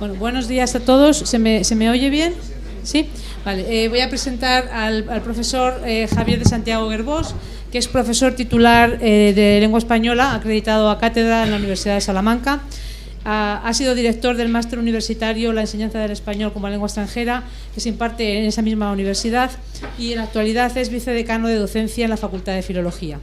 Bueno, buenos días a todos. ¿Se me oye bien? ¿Sí? Vale. Voy a presentar al profesor Javier de Santiago Guerbós, que es profesor titular de Lengua Española, acreditado a cátedra en la Universidad de Salamanca. Ha sido director del máster universitario La enseñanza del español como lengua extranjera, que se imparte en esa misma universidad, y en la actualidad es vicedecano de docencia en la Facultad de Filología.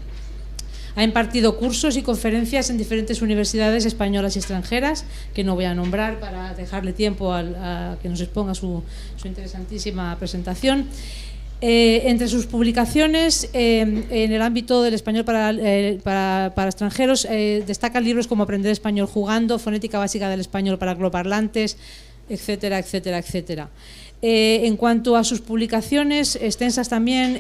Ha impartido cursos y conferencias en diferentes universidades españolas y extranjeras, que no voy a nombrar para dejarle tiempo a que nos exponga su interesantísima presentación. Entre sus publicaciones en el ámbito del español para extranjeros destacan libros como Aprender español jugando, Fonética básica del español para angloparlantes, etcétera, etcétera, etcétera. En cuanto a sus publicaciones extensas también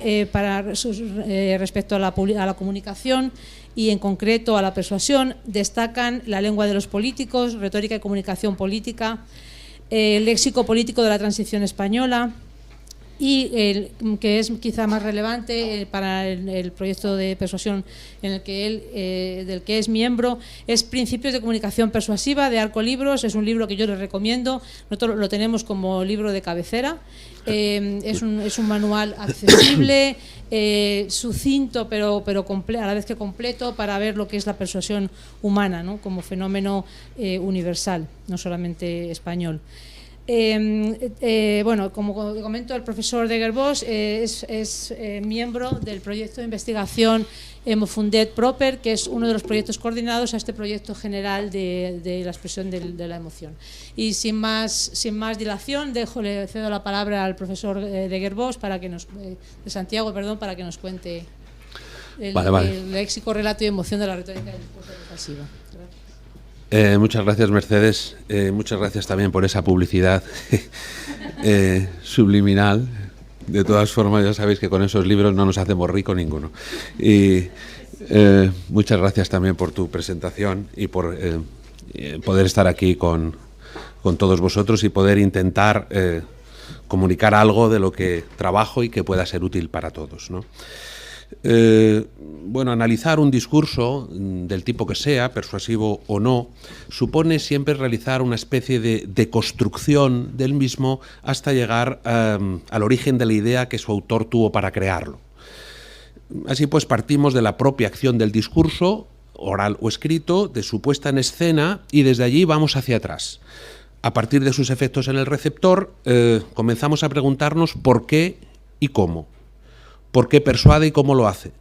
respecto a la comunicación y en concreto a la persuasión, destacan La lengua de los políticos, Retórica y comunicación política, el léxico político de la transición española, y que es quizá más relevante para el proyecto de persuasión en el que del que es miembro, es Principios de comunicación persuasiva, de Arco Libros. Es un libro que yo les recomiendo. Nosotros lo tenemos como libro de cabecera. Es un manual accesible, sucinto, pero a la vez que completo, para ver lo que es la persuasión humana, ¿no?, como fenómeno universal, no solamente español. Bueno, como comento, el profesor de Guerbós es miembro del proyecto de investigación Emofundet Proper, que es uno de los proyectos coordinados a este proyecto general de la expresión de la emoción. Y sin más dilación, le cedo la palabra al profesor de Guerbós de Santiago, para que nos cuente el léxico, relato y emoción de la retórica del discurso persuasivo. Muchas gracias, Mercedes. Muchas gracias también por esa publicidad subliminal. De todas formas, ya sabéis que con esos libros no nos hacemos rico ninguno. Y muchas gracias también por tu presentación y por poder estar aquí con todos vosotros y poder intentar comunicar algo de lo que trabajo y que pueda ser útil para todos, ¿no? Bueno, analizar un discurso del tipo que sea, persuasivo o no, supone siempre realizar una especie de deconstrucción del mismo hasta llegar al origen de la idea que su autor tuvo para crearlo. Así pues, partimos de la propia acción del discurso, oral o escrito, de su puesta en escena, y desde allí vamos hacia atrás. A partir de sus efectos en el receptor, comenzamos a preguntarnos por qué y cómo. ¿Por qué persuade y cómo lo hace?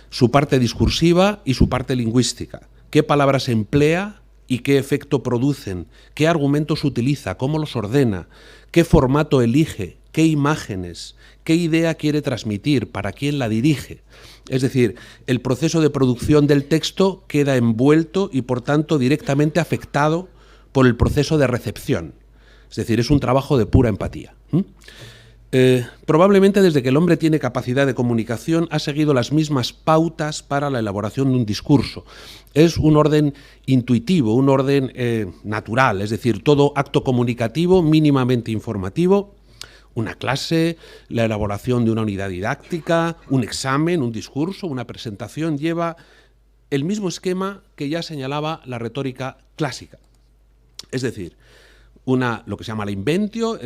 Su parte discursiva y su parte lingüística. ¿Qué palabras emplea y qué efecto producen? ¿Qué argumentos utiliza? ¿Cómo los ordena? ¿Qué formato elige? ¿Qué imágenes? ¿Qué idea quiere transmitir? ¿Para quién la dirige? Es decir, el proceso de producción del texto queda envuelto y, por tanto, directamente afectado por el proceso de recepción. Es decir, es un trabajo de pura empatía. Probablemente desde que el hombre tiene capacidad de comunicación ha seguido las mismas pautas para la elaboración de un discurso. Es un orden intuitivo, un orden natural, es decir, todo acto comunicativo mínimamente informativo, una clase, la elaboración de una unidad didáctica, un examen, un discurso, una presentación, lleva el mismo esquema que ya señalaba la retórica clásica. Es decir, lo que se llama la inventio,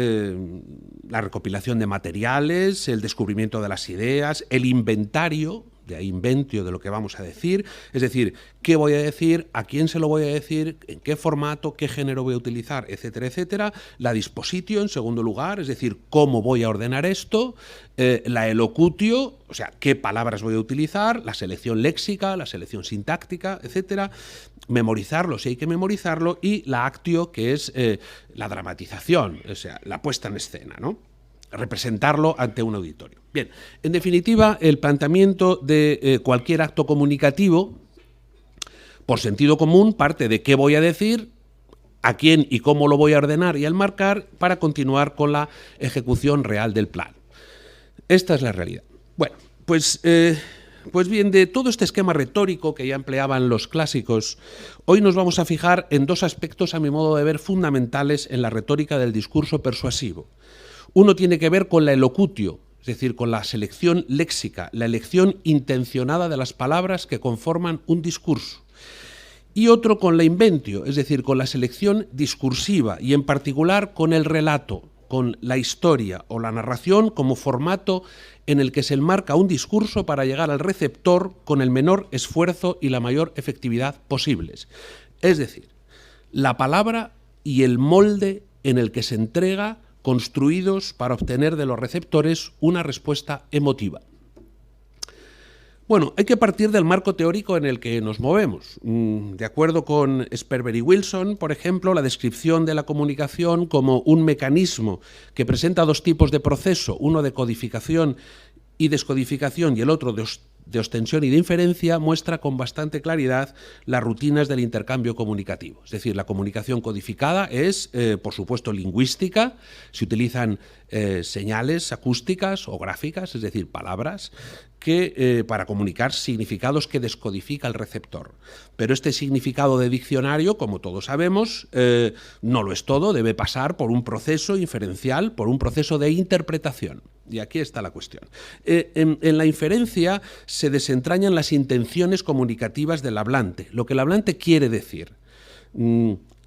la recopilación de materiales, el descubrimiento de las ideas, el inventario, de ahí inventio, de lo que vamos a decir, es decir, qué voy a decir, a quién se lo voy a decir, en qué formato, qué género voy a utilizar, etcétera, etcétera. La dispositio, en segundo lugar, es decir, cómo voy a ordenar esto, la elocutio, o sea, qué palabras voy a utilizar, la selección léxica, la selección sintáctica, etcétera, memorizarlo si hay que memorizarlo, y la actio, que es la dramatización, o sea, la puesta en escena, ¿no? Representarlo ante un auditorio. Bien, en definitiva, el planteamiento de cualquier acto comunicativo, por sentido común, parte de qué voy a decir, a quién y cómo lo voy a ordenar y enmarcar, para continuar con la ejecución real del plan. Esta es la realidad. Bueno, pues bien, de todo este esquema retórico que ya empleaban los clásicos, hoy nos vamos a fijar en dos aspectos, a mi modo de ver, fundamentales en la retórica del discurso persuasivo. Uno tiene que ver con la elocutio, es decir, con la selección léxica, la elección intencionada de las palabras que conforman un discurso. y otro con la inventio, es decir, con la selección discursiva y en particular con el relato, con la historia o la narración como formato en el que se enmarca un discurso para llegar al receptor con el menor esfuerzo y la mayor efectividad posibles. Es decir, la palabra y el molde en el que se entrega, construidos para obtener de los receptores una respuesta emotiva. Bueno, hay que partir del marco teórico en el que nos movemos. De acuerdo con Sperber y Wilson, por ejemplo, la descripción de la comunicación como un mecanismo que presenta dos tipos de proceso, uno de codificación y descodificación y el otro de ostensión y de inferencia, muestra con bastante claridad las rutinas del intercambio comunicativo. Es decir, la comunicación codificada es, por supuesto, lingüística, se utilizan señales acústicas o gráficas, es decir, palabras, que para comunicar significados que descodifica el receptor. Pero este significado de diccionario, como todos sabemos, no lo es todo, debe pasar por un proceso inferencial, por un proceso de interpretación. Y aquí está la cuestión. En la inferencia se desentrañan las intenciones comunicativas del hablante, lo que el hablante quiere decir.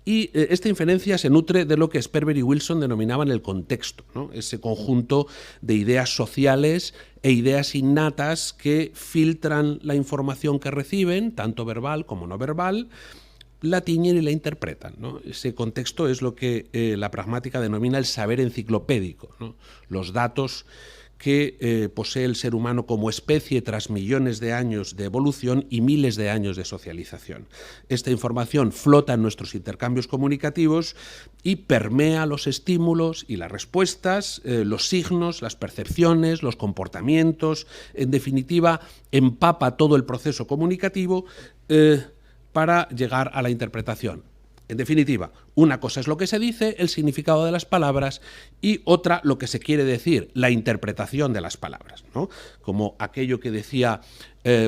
Y esta inferencia se nutre de lo que Sperber y Wilson denominaban el contexto, ¿no? Ese conjunto de ideas sociales e ideas innatas que filtran la información que reciben, tanto verbal como no verbal, la tiñen y la interpretan, ¿no? Ese contexto es lo que la pragmática denomina el saber enciclopédico, ¿no? Los datos que posee el ser humano como especie tras millones de años de evolución y miles de años de socialización. Esta información flota en nuestros intercambios comunicativos y permea los estímulos y las respuestas, los signos, las percepciones, los comportamientos, en definitiva, empapa todo el proceso comunicativo para llegar a la interpretación. En definitiva, una cosa es lo que se dice, el significado de las palabras, y otra lo que se quiere decir, la interpretación de las palabras, ¿no? Como aquello que decía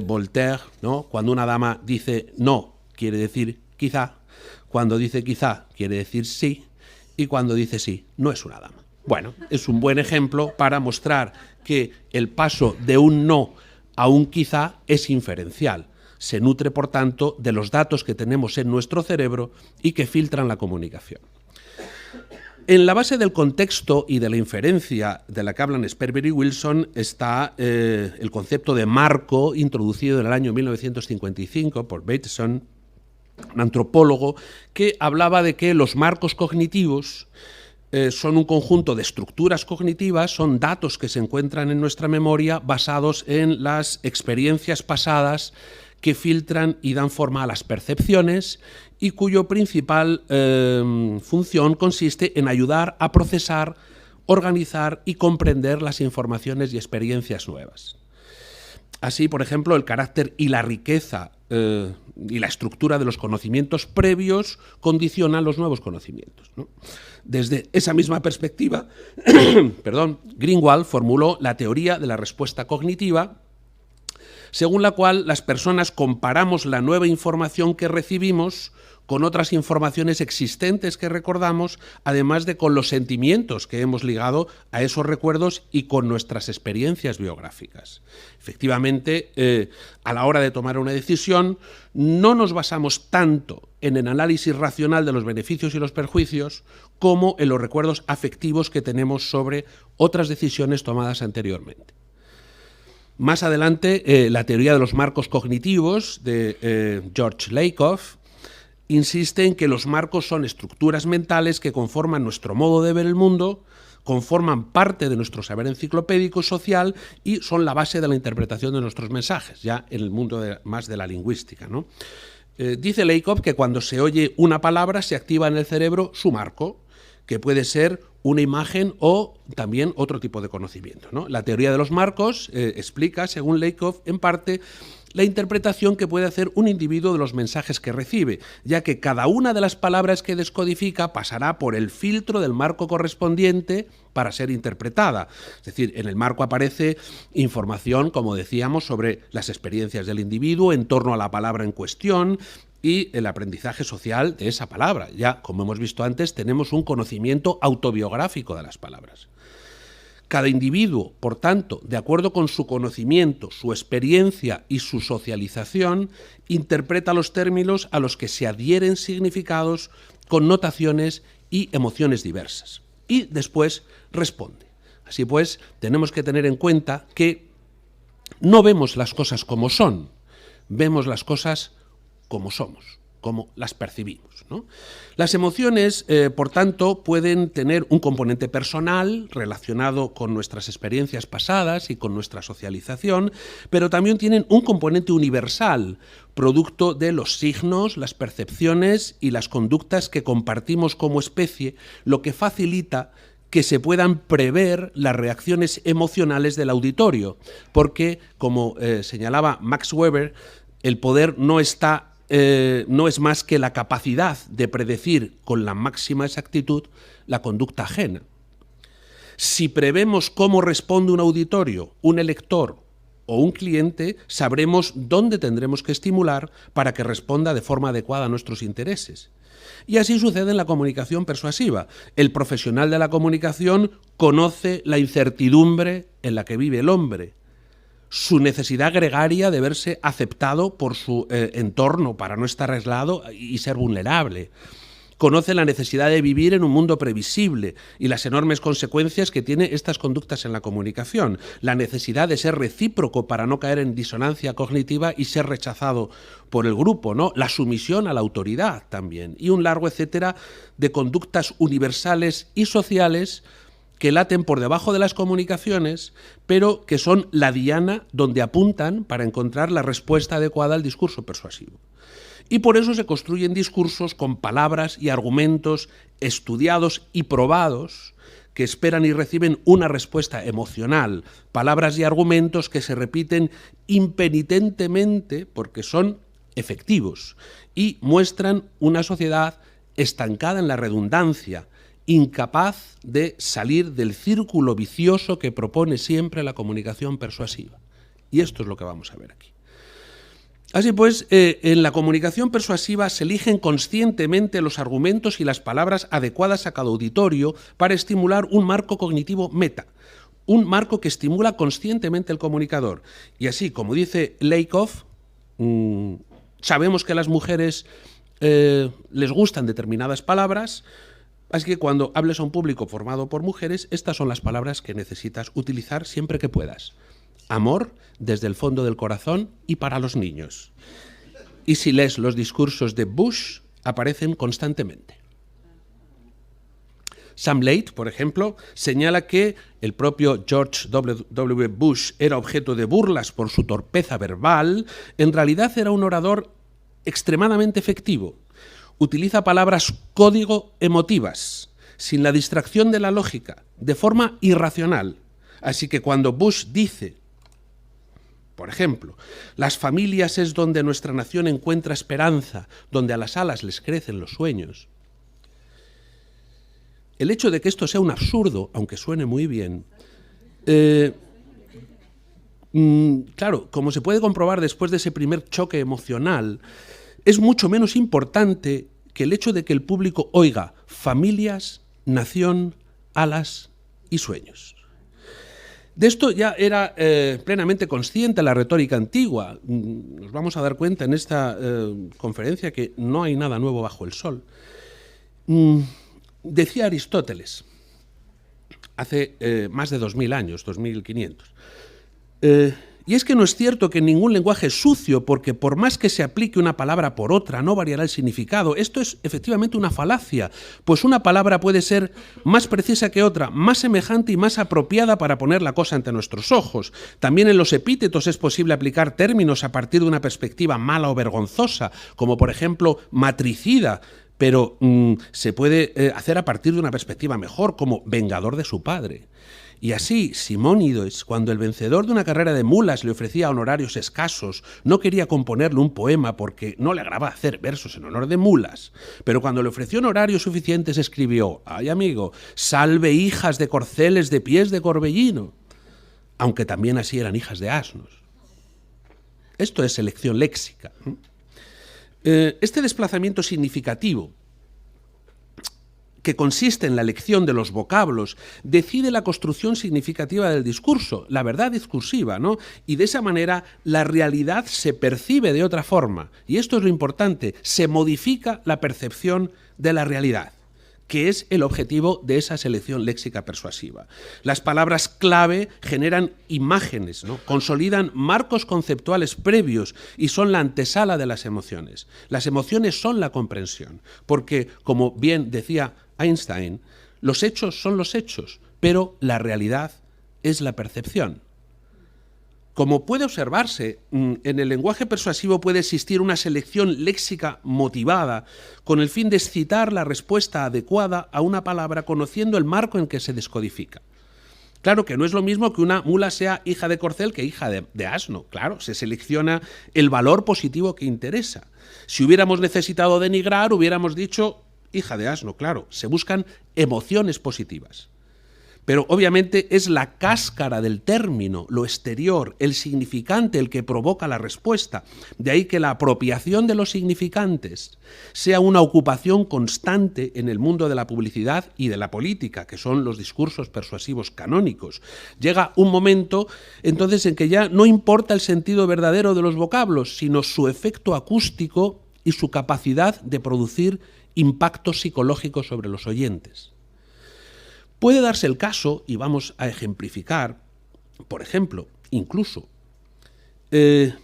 Voltaire, ¿no? Cuando una dama dice no, quiere decir quizá, cuando dice quizá, quiere decir sí, y cuando dice sí, no es una dama. Bueno, es un buen ejemplo para mostrar que el paso de un no a un quizá es inferencial. Se nutre, por tanto, de los datos que tenemos en nuestro cerebro y que filtran la comunicación. En la base del contexto y de la inferencia de la que hablan Sperber y Wilson está el concepto de marco, introducido en el año 1955 por Bateson, un antropólogo, que hablaba de que los marcos cognitivos son un conjunto de estructuras cognitivas, son datos que se encuentran en nuestra memoria basados en las experiencias pasadas que filtran y dan forma a las percepciones y cuyo principal función consiste en ayudar a procesar, organizar y comprender las informaciones y experiencias nuevas. Así, por ejemplo, el carácter y la riqueza y la estructura de los conocimientos previos condicionan los nuevos conocimientos, ¿no? Desde esa misma perspectiva, Greenwald formuló la teoría de la respuesta cognitiva, según la cual las personas comparamos la nueva información que recibimos con otras informaciones existentes que recordamos, además de con los sentimientos que hemos ligado a esos recuerdos y con nuestras experiencias biográficas. Efectivamente, a la hora de tomar una decisión, no nos basamos tanto en el análisis racional de los beneficios y los perjuicios como en los recuerdos afectivos que tenemos sobre otras decisiones tomadas anteriormente. Más adelante, la teoría de los marcos cognitivos de George Lakoff insiste en que los marcos son estructuras mentales que conforman nuestro modo de ver el mundo, conforman parte de nuestro saber enciclopédico social y son la base de la interpretación de nuestros mensajes, ya en el mundo más de la lingüística, ¿no? Dice Lakoff que cuando se oye una palabra se activa en el cerebro su marco, que puede ser una imagen o también otro tipo de conocimiento, ¿no? La teoría de los marcos explica, según Lakoff, en parte la interpretación que puede hacer un individuo de los mensajes que recibe, ya que cada una de las palabras que descodifica pasará por el filtro del marco correspondiente para ser interpretada. Es decir, en el marco aparece información, como decíamos, sobre las experiencias del individuo en torno a la palabra en cuestión y el aprendizaje social de esa palabra. Ya, como hemos visto antes, tenemos un conocimiento autobiográfico de las palabras. Cada individuo, por tanto, de acuerdo con su conocimiento, su experiencia y su socialización, interpreta los términos a los que se adhieren significados, connotaciones y emociones diversas. Y después responde. Así pues, tenemos que tener en cuenta que no vemos las cosas como son, vemos las cosas como somos, como las percibimos, ¿no? Las emociones, por tanto, pueden tener un componente personal relacionado con nuestras experiencias pasadas y con nuestra socialización, pero también tienen un componente universal, producto de los signos, las percepciones y las conductas que compartimos como especie, lo que facilita que se puedan prever las reacciones emocionales del auditorio, porque, como señalaba Max Weber, el poder no es más que la capacidad de predecir con la máxima exactitud la conducta ajena. Si prevemos cómo responde un auditorio, un elector o un cliente, sabremos dónde tendremos que estimular para que responda de forma adecuada a nuestros intereses. Y así sucede en la comunicación persuasiva. El profesional de la comunicación conoce la incertidumbre en la que vive el hombre, su necesidad gregaria de verse aceptado por su entorno para no estar aislado y ser vulnerable. Conoce la necesidad de vivir en un mundo previsible y las enormes consecuencias que tiene estas conductas en la comunicación. La necesidad de ser recíproco para no caer en disonancia cognitiva y ser rechazado por el grupo, ¿no? La sumisión a la autoridad también. Y un largo etcétera de conductas universales y sociales que laten por debajo de las comunicaciones, pero que son la diana donde apuntan para encontrar la respuesta adecuada al discurso persuasivo. Y por eso se construyen discursos con palabras y argumentos estudiados y probados que esperan y reciben una respuesta emocional, palabras y argumentos que se repiten impenitentemente porque son efectivos y muestran una sociedad estancada en la redundancia, incapaz de salir del círculo vicioso que propone siempre la comunicación persuasiva. Y esto es lo que vamos a ver aquí. Así pues, en la comunicación persuasiva se eligen conscientemente los argumentos y las palabras adecuadas a cada auditorio para estimular un marco cognitivo meta, un marco que estimula conscientemente el comunicador. Y así, como dice Lakoff, sabemos que a las mujeres les gustan determinadas palabras, así que cuando hables a un público formado por mujeres, estas son las palabras que necesitas utilizar siempre que puedas. Amor desde el fondo del corazón y para los niños. Y si lees los discursos de Bush, aparecen constantemente. Sam Leight, por ejemplo, señala que el propio George W. Bush era objeto de burlas por su torpeza verbal. En realidad era un orador extremadamente efectivo. Utiliza palabras código emotivas, sin la distracción de la lógica, de forma irracional. Así que cuando Bush dice, por ejemplo, las familias es donde nuestra nación encuentra esperanza, donde a las alas les crecen los sueños. El hecho de que esto sea un absurdo, aunque suene muy bien, claro, como se puede comprobar después de ese primer choque emocional, es mucho menos importante que el hecho de que el público oiga familias, nación, alas y sueños. De esto ya era plenamente consciente la retórica antigua. Nos vamos a dar cuenta en esta conferencia que no hay nada nuevo bajo el sol. Decía Aristóteles, hace más de 2000 años, 2500, y es que no es cierto que ningún lenguaje es sucio, porque por más que se aplique una palabra por otra, no variará el significado. Esto es efectivamente una falacia, pues una palabra puede ser más precisa que otra, más semejante y más apropiada para poner la cosa ante nuestros ojos. También en los epítetos es posible aplicar términos a partir de una perspectiva mala o vergonzosa, como por ejemplo matricida, pero se puede hacer a partir de una perspectiva mejor, como vengador de su padre. Y así, Simónides, cuando el vencedor de una carrera de mulas le ofrecía honorarios escasos, no quería componerle un poema porque no le agradaba hacer versos en honor de mulas. Pero cuando le ofreció honorarios suficientes, escribió: «Ay, amigo, salve hijas de corceles de pies de corbellino», aunque también así eran hijas de asnos. Esto es selección léxica. Este desplazamiento significativo que consiste en la elección de los vocablos, decide la construcción significativa del discurso, la verdad discursiva, ¿no? Y de esa manera la realidad se percibe de otra forma. Y esto es lo importante, se modifica la percepción de la realidad, que es el objetivo de esa selección léxica persuasiva. Las palabras clave generan imágenes, ¿no? Consolidan marcos conceptuales previos y son la antesala de las emociones. Las emociones son la comprensión, porque, como bien decía Einstein, los hechos son los hechos, pero la realidad es la percepción. Como puede observarse, en el lenguaje persuasivo puede existir una selección léxica motivada con el fin de excitar la respuesta adecuada a una palabra conociendo el marco en que se descodifica. Claro que no es lo mismo que una mula sea hija de corcel que hija de asno. Claro, se selecciona el valor positivo que interesa. Si hubiéramos necesitado denigrar, hubiéramos dicho hija de asno, claro. Se buscan emociones positivas. Pero obviamente es la cáscara del término, lo exterior, el significante el que provoca la respuesta. De ahí que la apropiación de los significantes sea una ocupación constante en el mundo de la publicidad y de la política, que son los discursos persuasivos canónicos. Llega un momento entonces en que ya no importa el sentido verdadero de los vocablos, sino su efecto acústico y su capacidad de producir impactos psicológicos sobre los oyentes. Puede darse el caso, y vamos a ejemplificar, por ejemplo, incluso en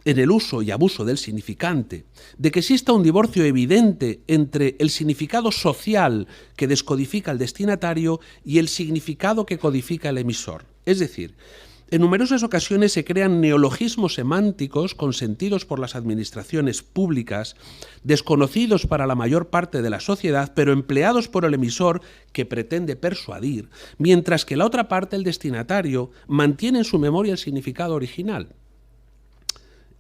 el uso y abuso del significante, de que exista un divorcio evidente entre el significado social que descodifica el destinatario y el significado que codifica el emisor. Es decir, en numerosas ocasiones se crean neologismos semánticos consentidos por las administraciones públicas, desconocidos para la mayor parte de la sociedad, pero empleados por el emisor que pretende persuadir, mientras que la otra parte, el destinatario, mantiene en su memoria el significado original.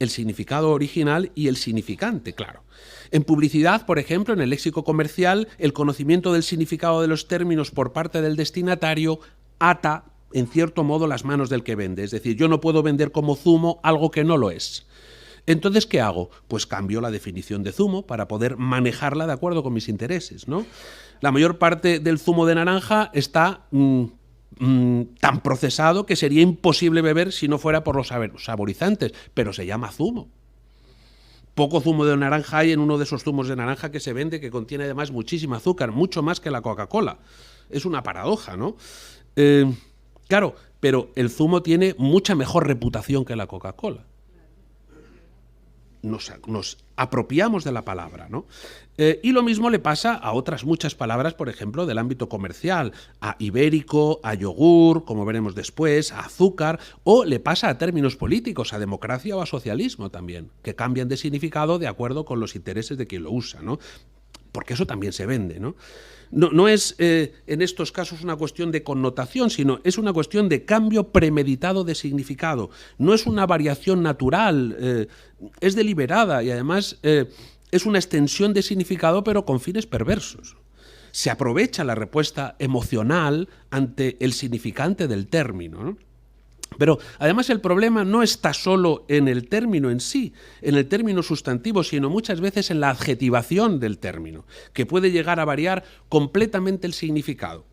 El significado original y el significante, claro. En publicidad, por ejemplo, en el léxico comercial, el conocimiento del significado de los términos por parte del destinatario ata en cierto modo las manos del que vende. Es decir, yo no puedo vender como zumo algo que no lo es. Entonces, ¿qué hago? Pues cambio la definición de zumo para poder manejarla de acuerdo con mis intereses, ¿no? La mayor parte del zumo de naranja está tan procesado que sería imposible beber si no fuera por los saborizantes, pero se llama zumo. Poco zumo de naranja hay en uno de esos zumos de naranja que se vende, que contiene además muchísimo azúcar, mucho más que la Coca-Cola. Es una paradoja, ¿no? Claro, pero el zumo tiene mucha mejor reputación que la Coca-Cola. Nos apropiamos de la palabra, ¿no? Y lo mismo le pasa a otras muchas palabras, por ejemplo, del ámbito comercial, a ibérico, a yogur, como veremos después, a azúcar, o le pasa a términos políticos, a democracia o a socialismo también, que cambian de significado de acuerdo con los intereses de quien lo usa, ¿no? Porque eso también se vende, ¿no? No es en estos casos una cuestión de connotación, sino es una cuestión de cambio premeditado de significado. No es una variación natural, es deliberada y además es una extensión de significado pero con fines perversos. Se aprovecha la respuesta emocional ante el significante del término, ¿no? Pero además el problema no está solo en el término en sí, en el término sustantivo, sino muchas veces en la adjetivación del término, que puede llegar a variar completamente el significado.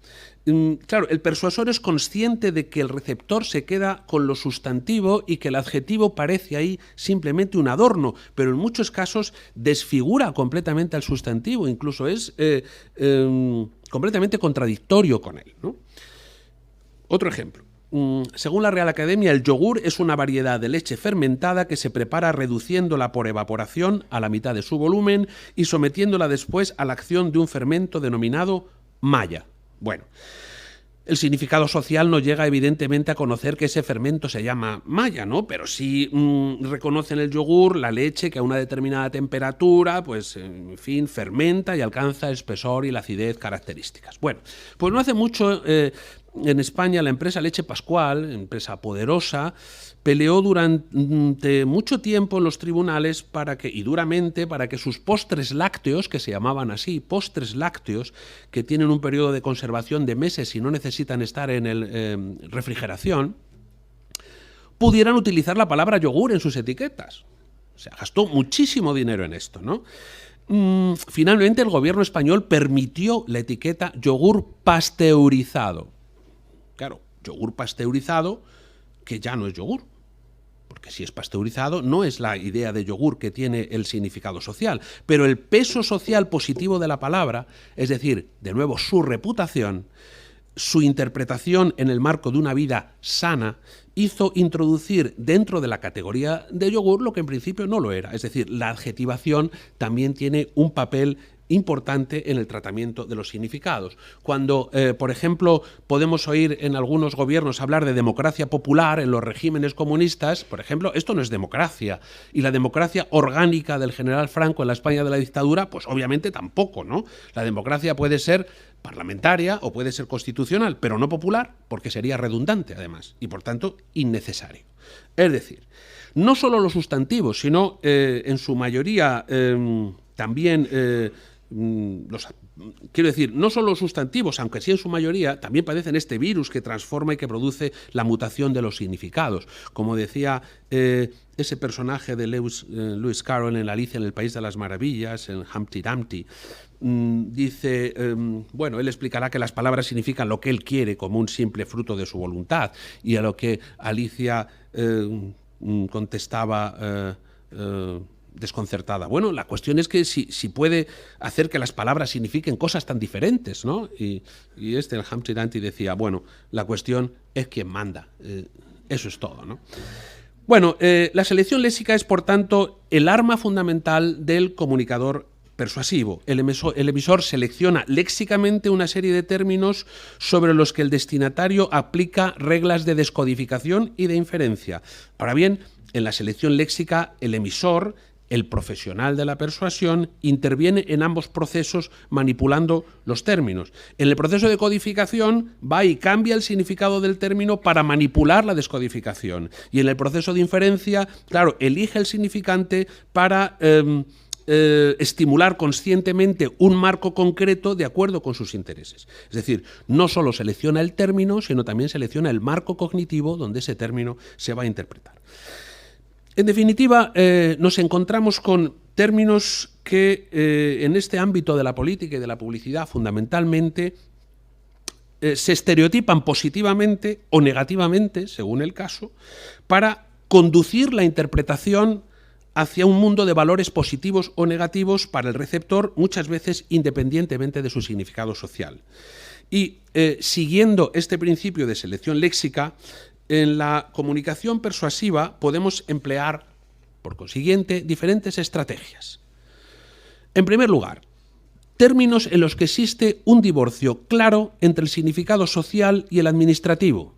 Claro, el persuasor es consciente de que el receptor se queda con lo sustantivo y que el adjetivo parece ahí simplemente un adorno, pero en muchos casos desfigura completamente al sustantivo, incluso es completamente contradictorio con él, ¿no? Otro ejemplo. Según la Real Academia, el yogur es una variedad de leche fermentada que se prepara reduciéndola por evaporación a la mitad de su volumen y sometiéndola después a la acción de un fermento denominado malla. Bueno, el significado social no llega evidentemente a conocer que ese fermento se llama malla, ¿no? Pero sí reconocen el yogur, la leche, que a una determinada temperatura, pues en fin, fermenta y alcanza el espesor y la acidez características. Bueno, pues no hace mucho en España la empresa Leche Pascual, empresa poderosa, peleó durante mucho tiempo en los tribunales duramente para que sus postres lácteos, que se llamaban así, postres lácteos, que tienen un periodo de conservación de meses y no necesitan estar en refrigeración, pudieran utilizar la palabra yogur en sus etiquetas. O sea, gastó muchísimo dinero en esto, ¿no? finalmente el gobierno español permitió la etiqueta yogur pasteurizado. Claro, yogur pasteurizado que ya no es yogur. Porque si es pasteurizado no es la idea de yogur que tiene el significado social, pero el peso social positivo de la palabra, es decir, de nuevo su reputación, su interpretación en el marco de una vida sana, hizo introducir dentro de la categoría de yogur lo que en principio no lo era. Es decir, la adjetivación también tiene un papel importante en el tratamiento de los significados. Cuando, por ejemplo, podemos oír en algunos gobiernos hablar de democracia popular en los regímenes comunistas, por ejemplo, esto no es democracia. Y la democracia orgánica del general Franco en la España de la dictadura, pues obviamente tampoco, ¿no? La democracia puede ser parlamentaria o puede ser constitucional, pero no popular, porque sería redundante además y por tanto innecesario. Es decir, no solo los sustantivos, sino en su mayoría también quiero decir, no solo los sustantivos, aunque sí en su mayoría, también padecen este virus que transforma y que produce la mutación de los significados. Como decía ese personaje de Lewis Carroll en Alicia en el País de las Maravillas, en Humpty Dumpty, dice, bueno, él explicará que las palabras significan lo que él quiere como un simple fruto de su voluntad, y a lo que Alicia contestaba desconcertada. Bueno, la cuestión es que si puede hacer que las palabras signifiquen cosas tan diferentes, ¿no? Y el Humpty Dumpty decía, bueno, la cuestión es quién manda. Eso es todo, ¿no? Bueno, la selección léxica es, por tanto, el arma fundamental del comunicador persuasivo. El emisor selecciona léxicamente una serie de términos sobre los que el destinatario aplica reglas de descodificación y de inferencia. Ahora bien, en la selección léxica, el emisor, el profesional de la persuasión, interviene en ambos procesos manipulando los términos. En el proceso de codificación va y cambia el significado del término para manipular la descodificación. Y en el proceso de inferencia, claro, elige el significante para estimular conscientemente un marco concreto de acuerdo con sus intereses. Es decir, no solo selecciona el término, sino también selecciona el marco cognitivo donde ese término se va a interpretar. En definitiva, nos encontramos con términos que en este ámbito de la política y de la publicidad fundamentalmente se estereotipan positivamente o negativamente, según el caso, para conducir la interpretación hacia un mundo de valores positivos o negativos para el receptor, muchas veces independientemente de su significado social. Y siguiendo este principio de selección léxica, en la comunicación persuasiva podemos emplear, por consiguiente, diferentes estrategias. En primer lugar, términos en los que existe un divorcio claro entre el significado social y el administrativo.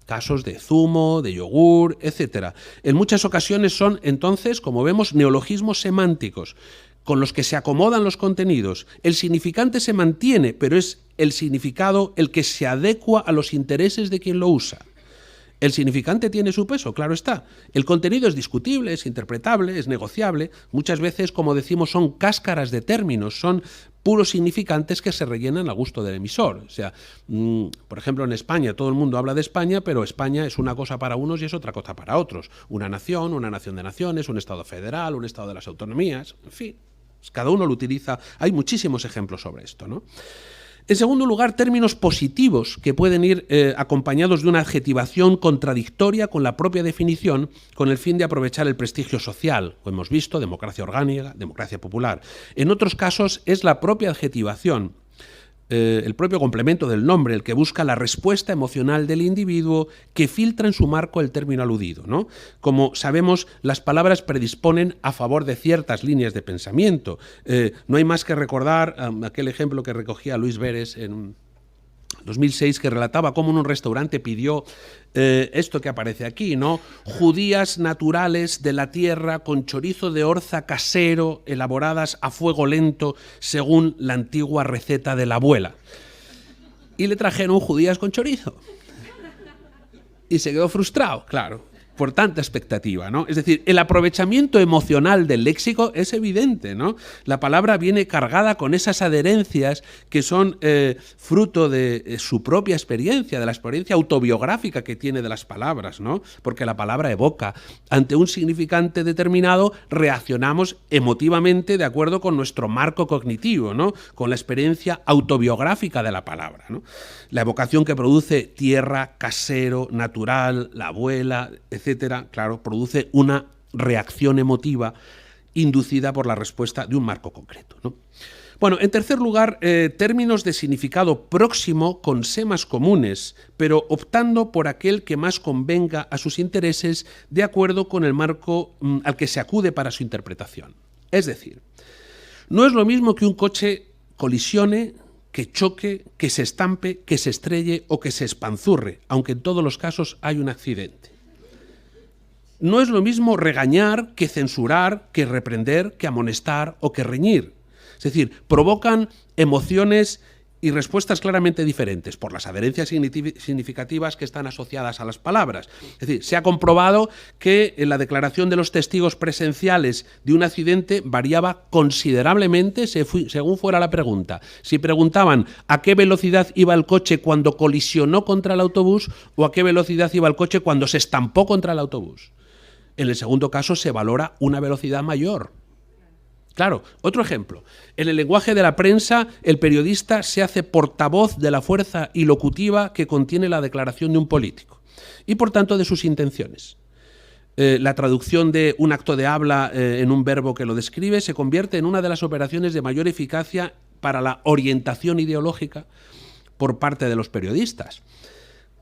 Casos de zumo, de yogur, etc. En muchas ocasiones son, entonces, como vemos, neologismos semánticos con los que se acomodan los contenidos. El significante se mantiene, pero es el significado el que se adecua a los intereses de quien lo usa. El significante tiene su peso, claro está. El contenido es discutible, es interpretable, es negociable. Muchas veces, como decimos, son cáscaras de términos, son puros significantes que se rellenan a gusto del emisor. O sea, por ejemplo, en España todo el mundo habla de España, pero España es una cosa para unos y es otra cosa para otros. Una nación de naciones, un Estado federal, un Estado de las autonomías, en fin, cada uno lo utiliza. Hay muchísimos ejemplos sobre esto, ¿no? En segundo lugar, términos positivos que pueden ir acompañados de una adjetivación contradictoria con la propia definición con el fin de aprovechar el prestigio social. Lo hemos visto, democracia orgánica, democracia popular. En otros casos es la propia adjetivación, el propio complemento del nombre, el que busca la respuesta emocional del individuo que filtra en su marco el término aludido, ¿no? Como sabemos, las palabras predisponen a favor de ciertas líneas de pensamiento. No hay más que recordar aquel ejemplo que recogía Luis Beres en 2006, que relataba cómo en un restaurante pidió esto que aparece aquí, ¿no? Judías naturales de la tierra con chorizo de orza casero, elaboradas a fuego lento según la antigua receta de la abuela. Y le trajeron judías con chorizo. Y se quedó frustrado, claro. por tanta expectativa, ¿no? Es decir, el aprovechamiento emocional del léxico es evidente, ¿no? La palabra viene cargada con esas adherencias que son fruto de su propia experiencia, de la experiencia autobiográfica que tiene de las palabras, ¿no? Porque la palabra evoca. Ante un significante determinado, reaccionamos emotivamente de acuerdo con nuestro marco cognitivo, ¿no? Con la experiencia autobiográfica de la palabra, ¿no? La evocación que produce tierra, casero, natural, la abuela, etcétera, claro, produce una reacción emotiva inducida por la respuesta de un marco concreto, ¿no? Bueno, en tercer lugar, términos de significado próximo con semas comunes, pero optando por aquel que más convenga a sus intereses de acuerdo con el marco al que se acude para su interpretación. Es decir, no es lo mismo que un coche colisione, que choque, que se estampe, que se estrelle o que se espanzurre, aunque en todos los casos hay un accidente. No es lo mismo regañar que censurar, que reprender, que amonestar o que reñir. Es decir, provocan emociones y respuestas claramente diferentes por las adherencias significativas que están asociadas a las palabras. Es decir, se ha comprobado que en la declaración de los testigos presenciales de un accidente variaba considerablemente según fuera la pregunta. Si preguntaban a qué velocidad iba el coche cuando colisionó contra el autobús o a qué velocidad iba el coche cuando se estampó contra el autobús. En el segundo caso se valora una velocidad mayor. Claro, otro ejemplo. En el lenguaje de la prensa, el periodista se hace portavoz de la fuerza ilocutiva que contiene la declaración de un político y, por tanto, de sus intenciones. La traducción de un acto de habla en un verbo que lo describe se convierte en una de las operaciones de mayor eficacia para la orientación ideológica por parte de los periodistas.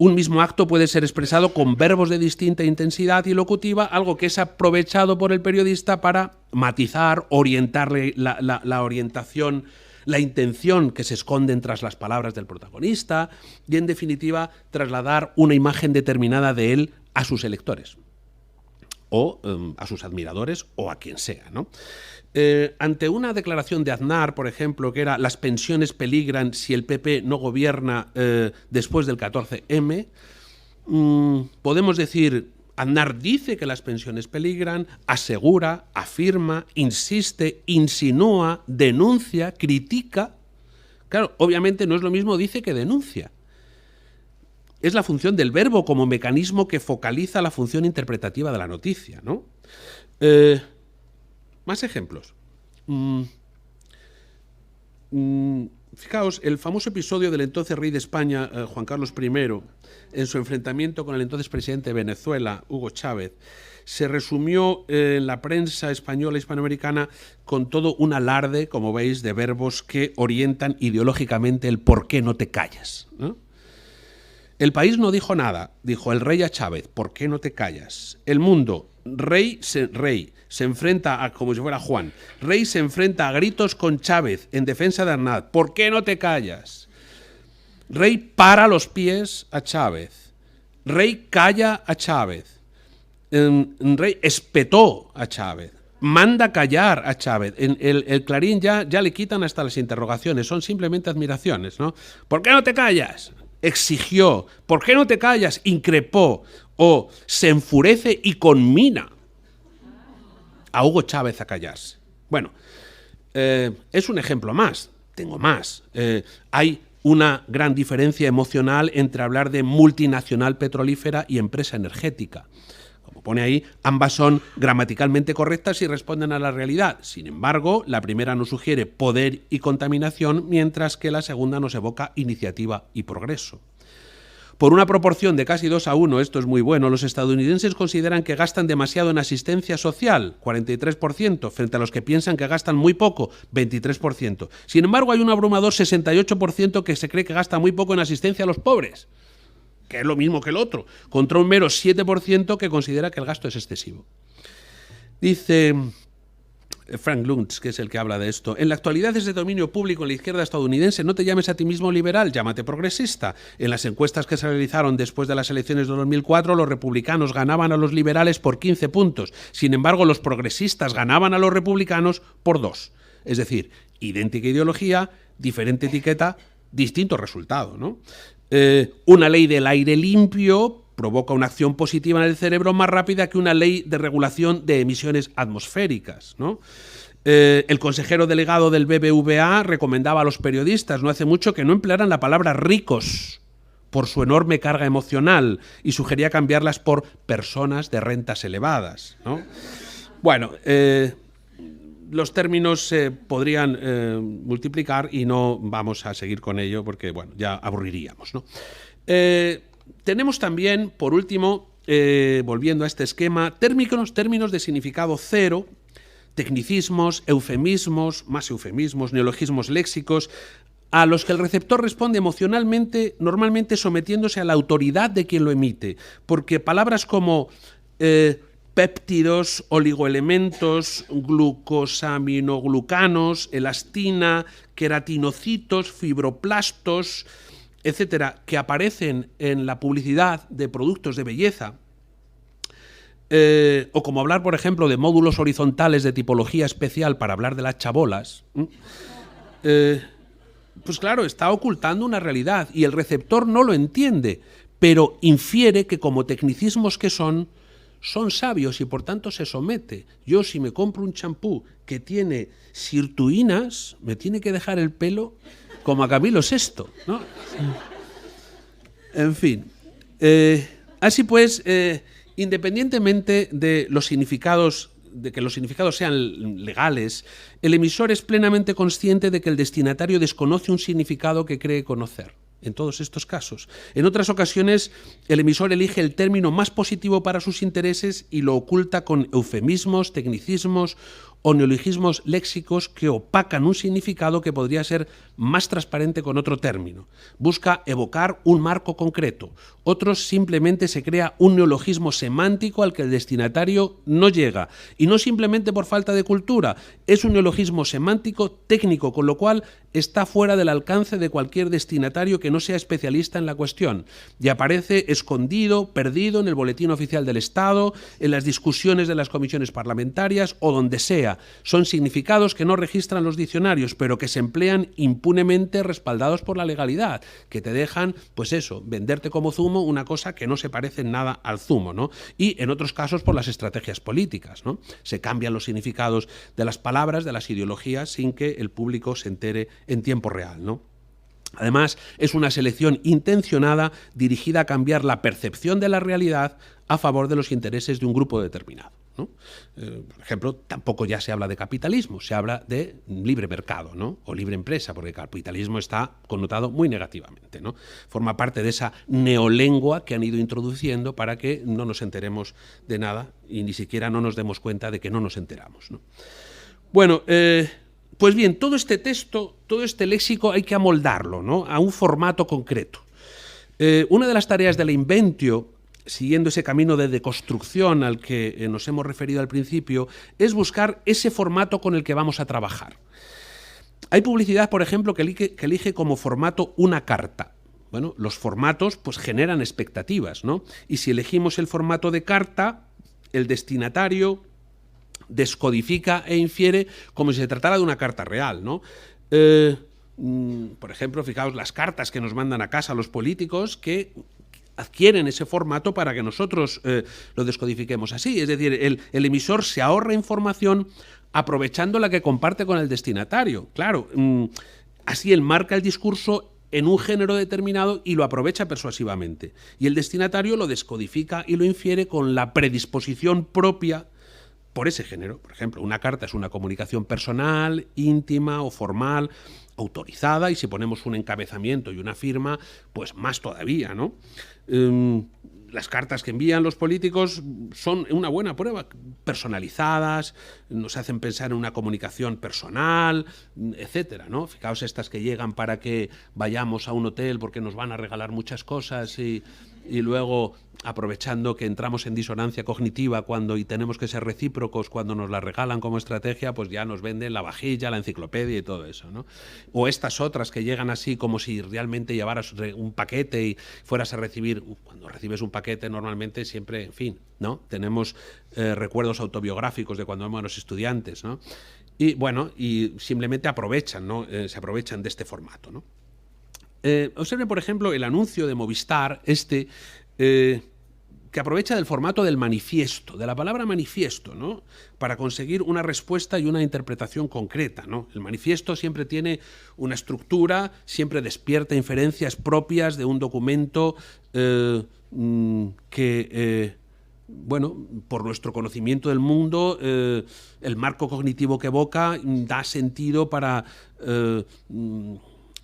Un mismo acto puede ser expresado con verbos de distinta intensidad ilocutiva, algo que es aprovechado por el periodista para matizar, orientarle la orientación, la intención que se esconden tras las palabras del protagonista y, en definitiva, trasladar una imagen determinada de él a sus electores o a sus admiradores o a quien sea, ¿no? Ante una declaración de Aznar, por ejemplo, que era las pensiones peligran si el PP no gobierna después del 14M, podemos decir, Aznar dice que las pensiones peligran, asegura, afirma, insiste, insinúa, denuncia, critica. Claro, obviamente no es lo mismo dice que denuncia. Es la función del verbo como mecanismo que focaliza la función interpretativa de la noticia, ¿no? Más ejemplos. Fijaos, el famoso episodio del entonces rey de España, Juan Carlos I, en su enfrentamiento con el entonces presidente de Venezuela, Hugo Chávez, se resumió en la prensa española e hispanoamericana con todo un alarde, como veis, de verbos que orientan ideológicamente el por qué no te callas, ¿no? El País no dijo nada, dijo el rey a Chávez, ¿por qué no te callas? El Mundo, rey se enfrenta a, como si fuera Juan, rey se enfrenta a gritos con Chávez en defensa de Aznar, ¿por qué no te callas? Rey para los pies a Chávez, rey calla a Chávez, rey espetó a Chávez, manda callar a Chávez. En el Clarín ya le quitan hasta las interrogaciones, son simplemente admiraciones, ¿no? ¿Por qué no te callas? Exigió. ¿Por qué no te callas? Increpó. O se enfurece y conmina a Hugo Chávez a callarse. Bueno, es un ejemplo más. Tengo más. Hay una gran diferencia emocional entre hablar de multinacional petrolífera y empresa energética. Como pone ahí, ambas son gramaticalmente correctas y responden a la realidad. Sin embargo, la primera nos sugiere poder y contaminación, mientras que la segunda nos evoca iniciativa y progreso. Por una proporción de casi 2-1, esto es muy bueno, los estadounidenses consideran que gastan demasiado en asistencia social, 43%, frente a los que piensan que gastan muy poco, 23%. Sin embargo, hay un abrumador 68% que se cree que gasta muy poco en asistencia a los pobres, que es lo mismo que el otro, contra un mero 7% que considera que el gasto es excesivo. Dice Frank Luntz, que es el que habla de esto, en la actualidad es de dominio público en la izquierda estadounidense, no te llames a ti mismo liberal, llámate progresista. En las encuestas que se realizaron después de las elecciones de 2004, los republicanos ganaban a los liberales por 15 puntos, sin embargo los progresistas ganaban a los republicanos por 2. Es decir, idéntica ideología, diferente etiqueta, distinto resultado, ¿no? Una ley del aire limpio provoca una acción positiva en el cerebro más rápida que una ley de regulación de emisiones atmosféricas, ¿no? El consejero delegado del BBVA recomendaba a los periodistas no hace mucho que no emplearan la palabra ricos por su enorme carga emocional y sugería cambiarlas por personas de rentas elevadas, ¿no? Bueno, los términos se podrían multiplicar y no vamos a seguir con ello porque, bueno, ya aburriríamos, ¿no? Tenemos también, por último, volviendo a este esquema, términos de significado cero, tecnicismos, eufemismos, más eufemismos, neologismos léxicos, a los que el receptor responde emocionalmente, normalmente sometiéndose a la autoridad de quien lo emite, porque palabras como péptidos, oligoelementos, glucosaminoglucanos, elastina, queratinocitos, fibroplastos, etcétera, que aparecen en la publicidad de productos de belleza, o como hablar, por ejemplo, de módulos horizontales de tipología especial para hablar de las chabolas, pues claro, está ocultando una realidad y el receptor no lo entiende, pero infiere que como tecnicismos que son sabios y por tanto se somete. Yo, si me compro un champú que tiene sirtuinas, me tiene que dejar el pelo como a Camilo VI, ¿no? En fin. Así pues, independientemente de los significados, de que los significados sean legales, el emisor es plenamente consciente de que el destinatario desconoce un significado que cree conocer. En todos estos casos. En otras ocasiones, el emisor elige el término más positivo para sus intereses y lo oculta con eufemismos, tecnicismos o neologismos léxicos que opacan un significado que podría ser más transparente con otro término. Busca evocar un marco concreto. Otros simplemente se crea un neologismo semántico al que el destinatario no llega. Y no simplemente por falta de cultura. Es un neologismo semántico técnico, con lo cual está fuera del alcance de cualquier destinatario que no sea especialista en la cuestión. Y aparece escondido, perdido en el Boletín Oficial del Estado, en las discusiones de las comisiones parlamentarias o donde sea. Son significados que no registran los diccionarios, pero que se emplean impunemente respaldados por la legalidad, que te dejan, pues eso, venderte como zumo una cosa que no se parece en nada al zumo, ¿no? Y en otros casos por las estrategias políticas, ¿no? Se cambian los significados de las palabras, de las ideologías, sin que el público se entere en tiempo real, ¿no? Además, es una selección intencionada dirigida a cambiar la percepción de la realidad a favor de los intereses de un grupo determinado, ¿no? Por ejemplo, tampoco ya se habla de capitalismo, se habla de libre mercado, ¿no? O libre empresa, porque el capitalismo está connotado muy negativamente, ¿no? Forma parte de esa neolengua que han ido introduciendo para que no nos enteremos de nada y ni siquiera no nos demos cuenta de que no nos enteramos, ¿no? Bueno, pues bien, todo este texto, todo este léxico hay que amoldarlo, ¿no? A un formato concreto. Una de las tareas de la Inventio, siguiendo ese camino de deconstrucción al que nos hemos referido al principio, es buscar ese formato con el que vamos a trabajar. Hay publicidad, por ejemplo, que elige como formato una carta. Bueno, los formatos pues generan expectativas, ¿no? Y si elegimos el formato de carta, el destinatario descodifica e infiere como si se tratara de una carta real, ¿no? Por ejemplo, fijaos las cartas que nos mandan a casa los políticos que adquieren ese formato para que nosotros lo descodifiquemos así. Es decir, el emisor se ahorra información aprovechando la que comparte con el destinatario. Claro, así él marca el discurso en un género determinado y lo aprovecha persuasivamente. Y el destinatario lo descodifica y lo infiere con la predisposición propia por ese género. Por ejemplo, una carta es una comunicación personal, íntima o formal, autorizada, y si ponemos un encabezamiento y una firma, pues más todavía, ¿no? Las cartas que envían los políticos son una buena prueba, personalizadas, nos hacen pensar en una comunicación personal, etcétera, ¿no? Fijaos estas que llegan para que vayamos a un hotel porque nos van a regalar muchas cosas y luego, aprovechando que entramos en disonancia cognitiva y tenemos que ser recíprocos cuando nos la regalan como estrategia, pues ya nos venden la vajilla, la enciclopedia y todo eso, ¿no? O estas otras que llegan así como si realmente llevaras un paquete y fueras a recibir, cuando recibes un paquete normalmente siempre, en fin, ¿no? Tenemos recuerdos autobiográficos de cuando éramos estudiantes, ¿no? Y bueno, y simplemente aprovechan, ¿no? Se aprovechan de este formato, ¿no? Observen, por ejemplo, el anuncio de Movistar, que aprovecha del formato del manifiesto, de la palabra manifiesto, ¿no? Para conseguir una respuesta y una interpretación concreta, ¿no? El manifiesto siempre tiene una estructura, siempre despierta inferencias propias de un documento bueno, por nuestro conocimiento del mundo, el marco cognitivo que evoca da sentido para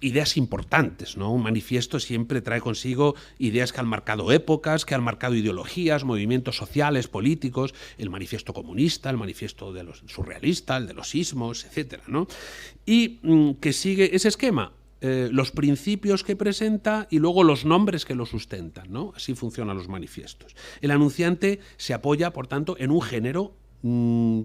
ideas importantes, ¿no? Un manifiesto siempre trae consigo ideas que han marcado épocas, que han marcado ideologías, movimientos sociales, políticos, el manifiesto comunista, el manifiesto de los surrealistas, el de los sismos, etcétera, ¿no? Y que sigue ese esquema, los principios que presenta y luego los nombres que lo sustentan, ¿no? Así funcionan los manifiestos. El anunciante se apoya, por tanto, en un género,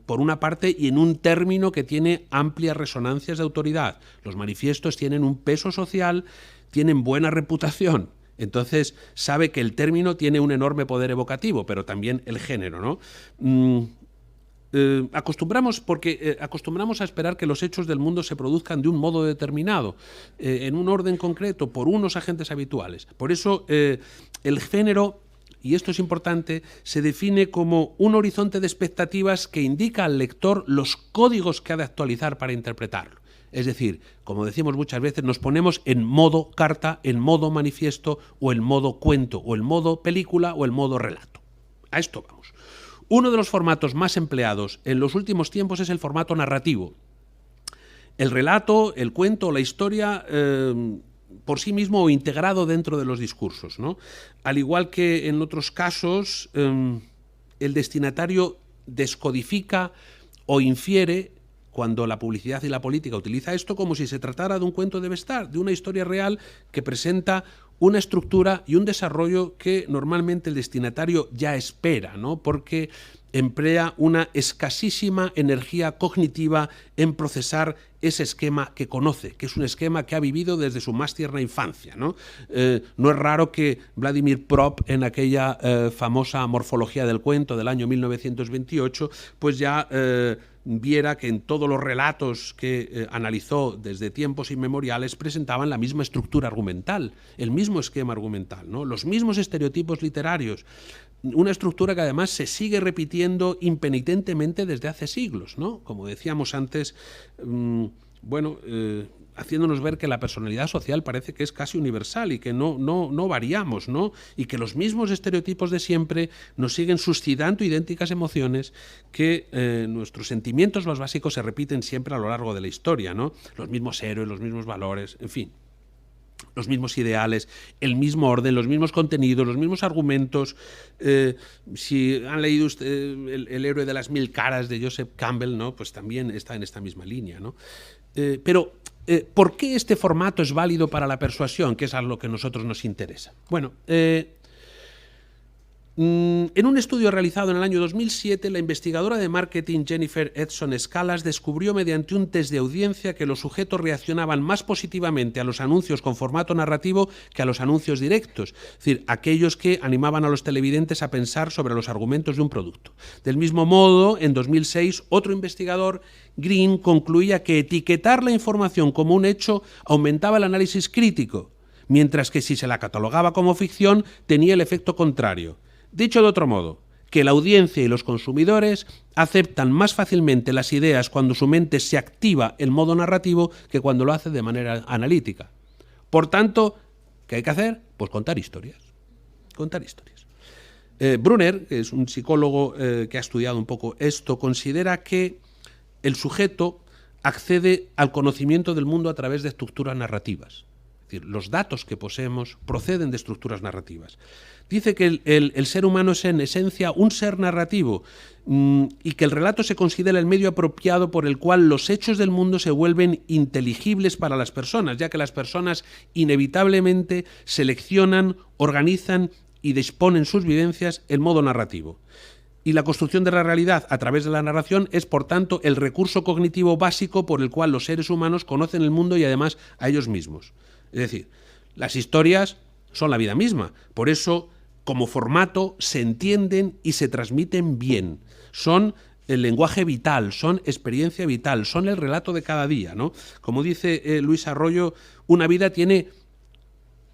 por una parte, y en un término que tiene amplias resonancias de autoridad. Los manifiestos tienen un peso social, tienen buena reputación. Entonces, sabe que el término tiene un enorme poder evocativo, pero también el género, ¿no? Acostumbramos a esperar que los hechos del mundo se produzcan de un modo determinado, en un orden concreto, por unos agentes habituales. Por eso, el género, y esto es importante, se define como un horizonte de expectativas que indica al lector los códigos que ha de actualizar para interpretarlo. Es decir, como decimos muchas veces, nos ponemos en modo carta, en modo manifiesto, o en modo cuento, o en modo película, o en modo relato. A esto vamos. Uno de los formatos más empleados en los últimos tiempos es el formato narrativo. El relato, el cuento, la historia, por sí mismo o integrado dentro de los discursos, ¿no? Al igual que en otros casos, el destinatario descodifica o infiere, cuando la publicidad y la política utiliza esto, como si se tratara de un cuento de Bestar, de una historia real que presenta una estructura y un desarrollo que normalmente el destinatario ya espera, ¿no? Porque emplea una escasísima energía cognitiva en procesar ese esquema que conoce, que es un esquema que ha vivido desde su más tierna infancia, ¿no? No es raro que Vladimir Prop, en aquella famosa morfología del cuento del año 1928, pues ya viera que en todos los relatos que analizó desde tiempos inmemoriales presentaban la misma estructura argumental, el mismo esquema argumental, ¿no? Los mismos estereotipos literarios, una estructura que además se sigue repitiendo impenitentemente desde hace siglos, ¿no? Como decíamos antes, haciéndonos ver que la personalidad social parece que es casi universal y que no variamos, ¿no? Y que los mismos estereotipos de siempre nos siguen suscitando idénticas emociones, que nuestros sentimientos más básicos se repiten siempre a lo largo de la historia, ¿no? Los mismos héroes, los mismos valores, en fin, los mismos ideales, el mismo orden, los mismos contenidos, los mismos argumentos. Si han leído usted el héroe de las 1000 caras de Joseph Campbell, ¿no? Pues también está en esta misma línea, ¿no? Pero ¿por qué este formato es válido para la persuasión? Que es a lo que a nosotros nos interesa. Bueno, en un estudio realizado en el año 2007, la investigadora de marketing Jennifer Edson Scalas descubrió mediante un test de audiencia que los sujetos reaccionaban más positivamente a los anuncios con formato narrativo que a los anuncios directos, es decir, aquellos que animaban a los televidentes a pensar sobre los argumentos de un producto. Del mismo modo, en 2006, otro investigador, Green, concluía que etiquetar la información como un hecho aumentaba el análisis crítico, mientras que si se la catalogaba como ficción tenía el efecto contrario. Dicho de otro modo, que la audiencia y los consumidores aceptan más fácilmente las ideas cuando su mente se activa en modo narrativo que cuando lo hace de manera analítica. Por tanto, ¿qué hay que hacer? Pues contar historias. Contar historias. Brunner, que es un psicólogo que ha estudiado un poco esto, considera que el sujeto accede al conocimiento del mundo a través de estructuras narrativas. Es decir, los datos que poseemos proceden de estructuras narrativas. Dice que el ser humano es en esencia un ser narrativo y que el relato se considera el medio apropiado por el cual los hechos del mundo se vuelven inteligibles para las personas, ya que las personas inevitablemente seleccionan, organizan y disponen sus vivencias en modo narrativo. Y la construcción de la realidad a través de la narración es, por tanto, el recurso cognitivo básico por el cual los seres humanos conocen el mundo y además a ellos mismos. Es decir, las historias son la vida misma, por eso como formato se entienden y se transmiten bien, son el lenguaje vital, son experiencia vital, son el relato de cada día, ¿no? Como dice Luis Arroyo, una vida tiene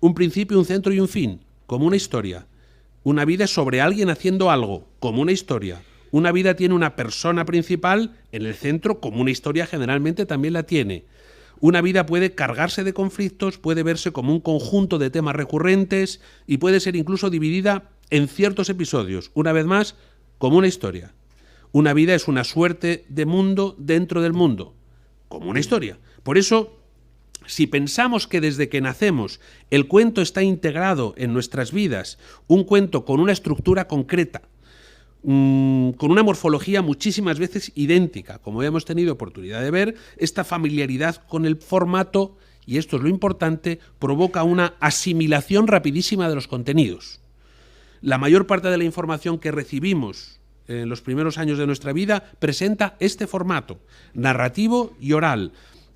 un principio, un centro y un fin, como una historia. Una vida es sobre alguien haciendo algo, como una historia. Una vida tiene una persona principal en el centro, como una historia generalmente también la tiene. Una vida puede cargarse de conflictos, puede verse como un conjunto de temas recurrentes y puede ser incluso dividida en ciertos episodios. Una vez más, como una historia. Una vida es una suerte de mundo dentro del mundo, como una historia. Por eso, si pensamos que desde que nacemos el cuento está integrado en nuestras vidas, un cuento con una estructura concreta, con una morfología muchísimas veces idéntica, como ya hemos tenido oportunidad de ver, esta familiaridad con el formato, y esto es lo importante, provoca una asimilación rapidísima de los contenidos. La mayor parte de la información que recibimos en los primeros años de nuestra vida presenta este formato, narrativo y oral.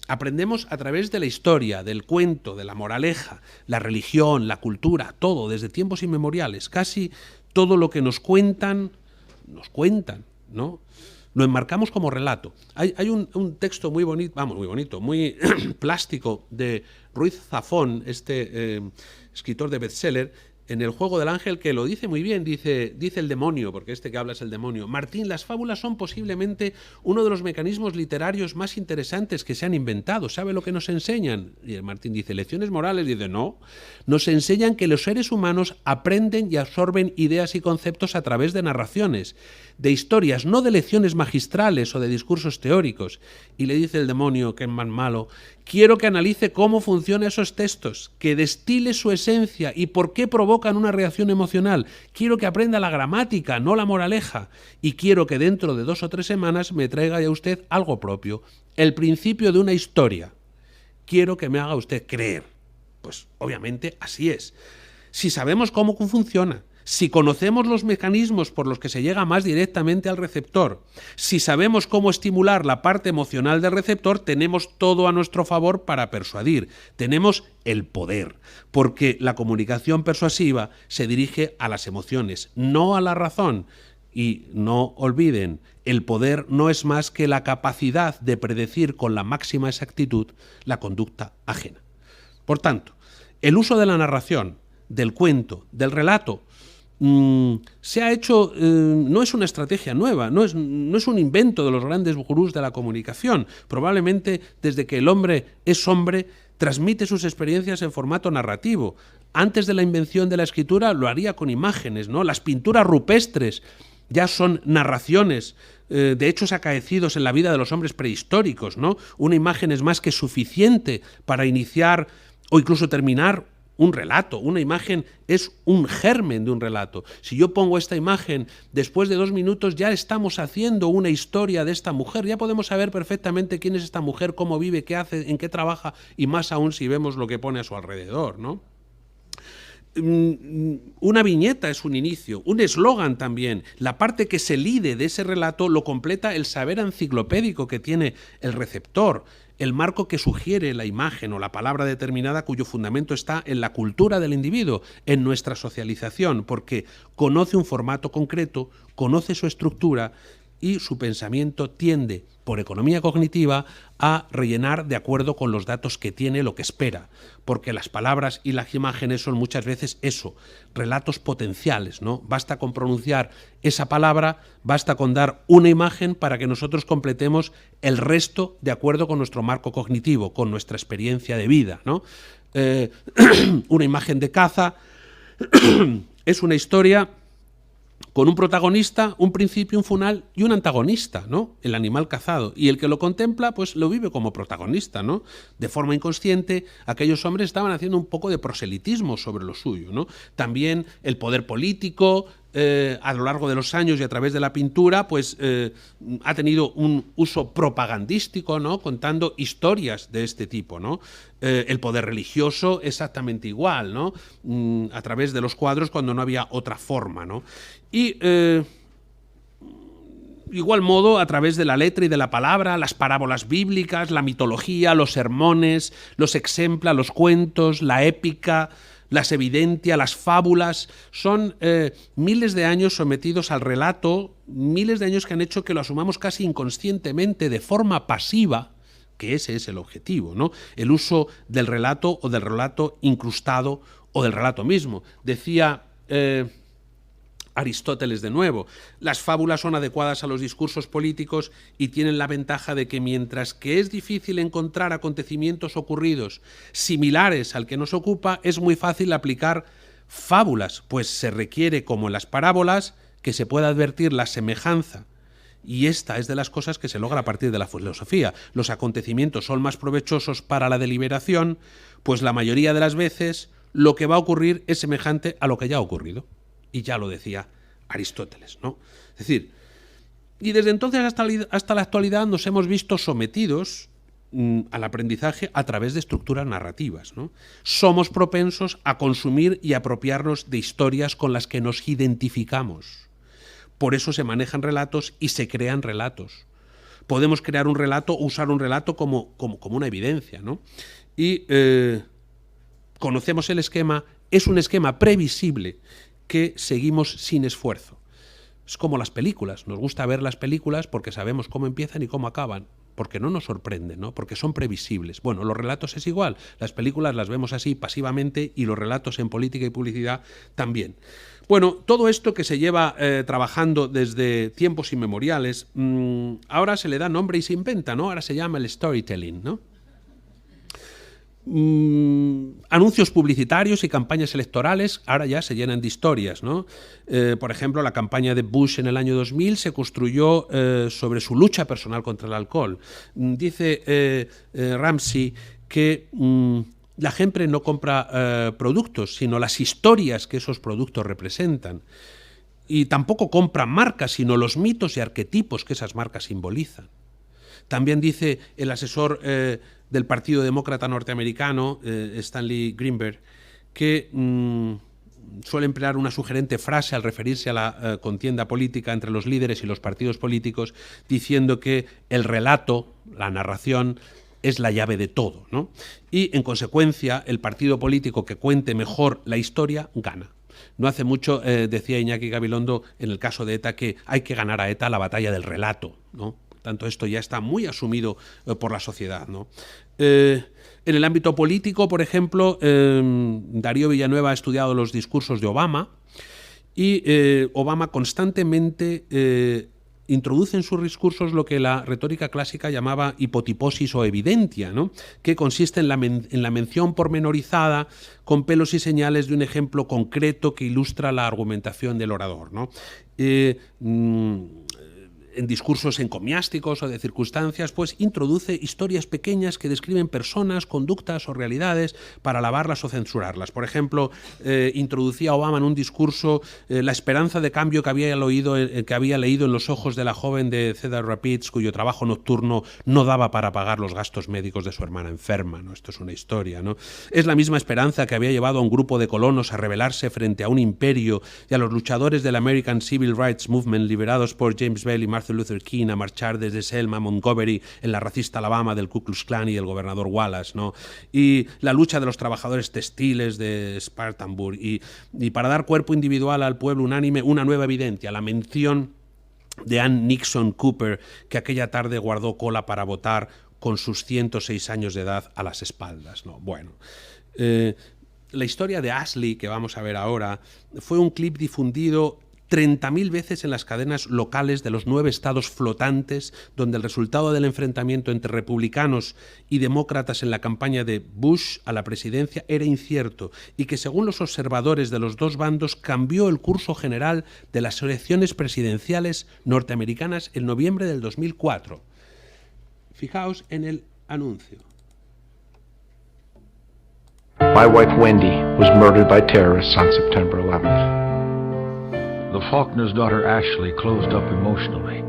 Aprendemos a través de la historia, del cuento, de la moraleja, la religión, la cultura, todo, desde tiempos inmemoriales. Casi todo lo que nos cuentan, ¿no? Lo enmarcamos como relato. Hay un texto muy bonito, muy plástico de Ruiz Zafón, escritor de bestseller, en El juego del ángel, que lo dice muy bien, dice el demonio, porque este que habla es el demonio. Martín, las fábulas son posiblemente uno de los mecanismos literarios más interesantes que se han inventado. ¿Sabe lo que nos enseñan? Y el Martín dice, lecciones morales. Dice, no, nos enseñan que los seres humanos aprenden y absorben ideas y conceptos a través de narraciones, de historias, no de lecciones magistrales o de discursos teóricos. Y le dice el demonio, que es más malo, quiero que analice cómo funcionan esos textos, que destile su esencia y por qué provocan una reacción emocional. Quiero que aprenda la gramática, no la moraleja. Y quiero que dentro de 2 o 3 semanas me traiga ya usted algo propio, el principio de una historia. Quiero que me haga usted creer. Pues obviamente así es. Si sabemos cómo funciona, si conocemos los mecanismos por los que se llega más directamente al receptor, si sabemos cómo estimular la parte emocional del receptor, tenemos todo a nuestro favor para persuadir. Tenemos el poder, porque la comunicación persuasiva se dirige a las emociones, no a la razón. Y no olviden, el poder no es más que la capacidad de predecir con la máxima exactitud la conducta ajena. Por tanto, el uso de la narración, del cuento, del relato, se ha hecho, no es una estrategia nueva, no es un invento de los grandes gurús de la comunicación. Probablemente desde que el hombre es hombre, transmite sus experiencias en formato narrativo. Antes de la invención de la escritura lo haría con imágenes, ¿no? Las pinturas rupestres ya son narraciones de hechos acaecidos en la vida de los hombres prehistóricos, ¿no? Una imagen es más que suficiente para iniciar o incluso terminar un relato. Una imagen es un germen de un relato. Si yo pongo esta imagen, después de 2 minutos ya estamos haciendo una historia de esta mujer, ya podemos saber perfectamente quién es esta mujer, cómo vive, qué hace, en qué trabaja, y más aún si vemos lo que pone a su alrededor, ¿no? Una viñeta es un inicio, un eslogan también. La parte que se lide de ese relato lo completa el saber enciclopédico que tiene el receptor, el marco que sugiere la imagen o la palabra determinada cuyo fundamento está en la cultura del individuo, en nuestra socialización, porque conoce un formato concreto, conoce su estructura y su pensamiento tiende, por economía cognitiva, a rellenar de acuerdo con los datos que tiene lo que espera, porque las palabras y las imágenes son muchas veces eso, relatos potenciales, ¿no? Basta con pronunciar esa palabra, basta con dar una imagen para que nosotros completemos el resto de acuerdo con nuestro marco cognitivo, con nuestra experiencia de vida, ¿no? Una imagen de caza es una historia con un protagonista, un principio, un final y un antagonista, ¿no? El animal cazado. Y el que lo contempla, pues lo vive como protagonista, ¿no? De forma inconsciente, aquellos hombres estaban haciendo un poco de proselitismo sobre lo suyo, ¿no? También el poder político, a lo largo de los años y a través de la pintura, pues ha tenido un uso propagandístico, ¿no? Contando historias de este tipo, ¿no? El poder religioso exactamente igual, ¿no? A través de los cuadros cuando no había otra forma, ¿no? Y igual modo, a través de la letra y de la palabra, las parábolas bíblicas, la mitología, los sermones, los exempla, los cuentos, la épica, las evidencias, las fábulas, son miles de años sometidos al relato, miles de años que han hecho que lo asumamos casi inconscientemente, de forma pasiva, que ese es el objetivo, ¿no? El uso del relato o del relato incrustado o del relato mismo. Decía Aristóteles de nuevo. Las fábulas son adecuadas a los discursos políticos y tienen la ventaja de que mientras que es difícil encontrar acontecimientos ocurridos similares al que nos ocupa, es muy fácil aplicar fábulas, pues se requiere, como en las parábolas, que se pueda advertir la semejanza. Y esta es de las cosas que se logra a partir de la filosofía. Los acontecimientos son más provechosos para la deliberación, pues la mayoría de las veces lo que va a ocurrir es semejante a lo que ya ha ocurrido. Y ya lo decía Aristóteles, ¿no? Es decir, y desde entonces hasta la actualidad nos hemos visto sometidos al aprendizaje a través de estructuras narrativas, ¿no? Somos propensos a consumir y apropiarnos de historias con las que nos identificamos. Por eso se manejan relatos y se crean relatos. Podemos crear un relato o usar un relato como una evidencia, ¿no? Y conocemos el esquema, es un esquema previsible que seguimos sin esfuerzo. Es como las películas, nos gusta ver las películas porque sabemos cómo empiezan y cómo acaban, porque no nos sorprenden, ¿no? Porque son previsibles. Bueno, los relatos es igual, las películas las vemos así pasivamente y los relatos en política y publicidad también. Bueno, todo esto que se lleva trabajando desde tiempos inmemoriales, ahora se le da nombre y se inventa, ¿no? Ahora se llama el storytelling, ¿no? Anuncios publicitarios y campañas electorales ahora ya se llenan de historias, ¿no? Por ejemplo, la campaña de Bush en el año 2000 se construyó sobre su lucha personal contra el alcohol. Dice Ramsey que la gente no compra productos, sino las historias que esos productos representan. Y tampoco compra marcas, sino los mitos y arquetipos que esas marcas simbolizan. También dice el asesor del Partido Demócrata norteamericano, Stanley Greenberg, que suele emplear una sugerente frase al referirse a la contienda política entre los líderes y los partidos políticos, diciendo que el relato, la narración, es la llave de todo, ¿no? Y, en consecuencia, el partido político que cuente mejor la historia gana. No hace mucho decía Iñaki Gabilondo, en el caso de ETA, que hay que ganar a ETA la batalla del relato, ¿no? Tanto esto ya está muy asumido por la sociedad, ¿no? En el ámbito político, por ejemplo, Darío Villanueva ha estudiado los discursos de Obama y Obama constantemente introduce en sus discursos lo que la retórica clásica llamaba hipotiposis o evidencia, ¿no? Que consiste en la mención pormenorizada con pelos y señales de un ejemplo concreto que ilustra la argumentación del orador, ¿no? En discursos encomiásticos o de circunstancias, pues introduce historias pequeñas que describen personas, conductas o realidades para alabarlas o censurarlas. Por ejemplo, introducía Obama en un discurso la esperanza de cambio que había leído en los ojos de la joven de Cedar Rapids, cuyo trabajo nocturno no daba para pagar los gastos médicos de su hermana enferma, ¿no? Esto es una historia, ¿no? Es la misma esperanza que había llevado a un grupo de colonos a rebelarse frente a un imperio y a los luchadores del American Civil Rights Movement liberados por James Bell y Martin Luther King a marchar desde Selma a Montgomery en la racista Alabama del Ku Klux Klan y el gobernador Wallace, ¿no? Y la lucha de los trabajadores textiles de Spartanburg y para dar cuerpo individual al pueblo unánime una nueva evidencia, la mención de Ann Nixon Cooper, que aquella tarde guardó cola para votar con sus 106 años de edad a las espaldas, ¿no? Bueno, la historia de Ashley, que vamos a ver ahora, fue un clip difundido 30.000 veces en las cadenas locales de los 9 estados flotantes, donde el resultado del enfrentamiento entre republicanos y demócratas en la campaña de Bush a la presidencia era incierto y que, según los observadores de los dos bandos, cambió el curso general de las elecciones presidenciales norteamericanas en noviembre del 2004. Fijaos en el anuncio. My wife Wendy was murdered by terrorists on September 11th. The Faulkner's daughter Ashley closed up emotionally.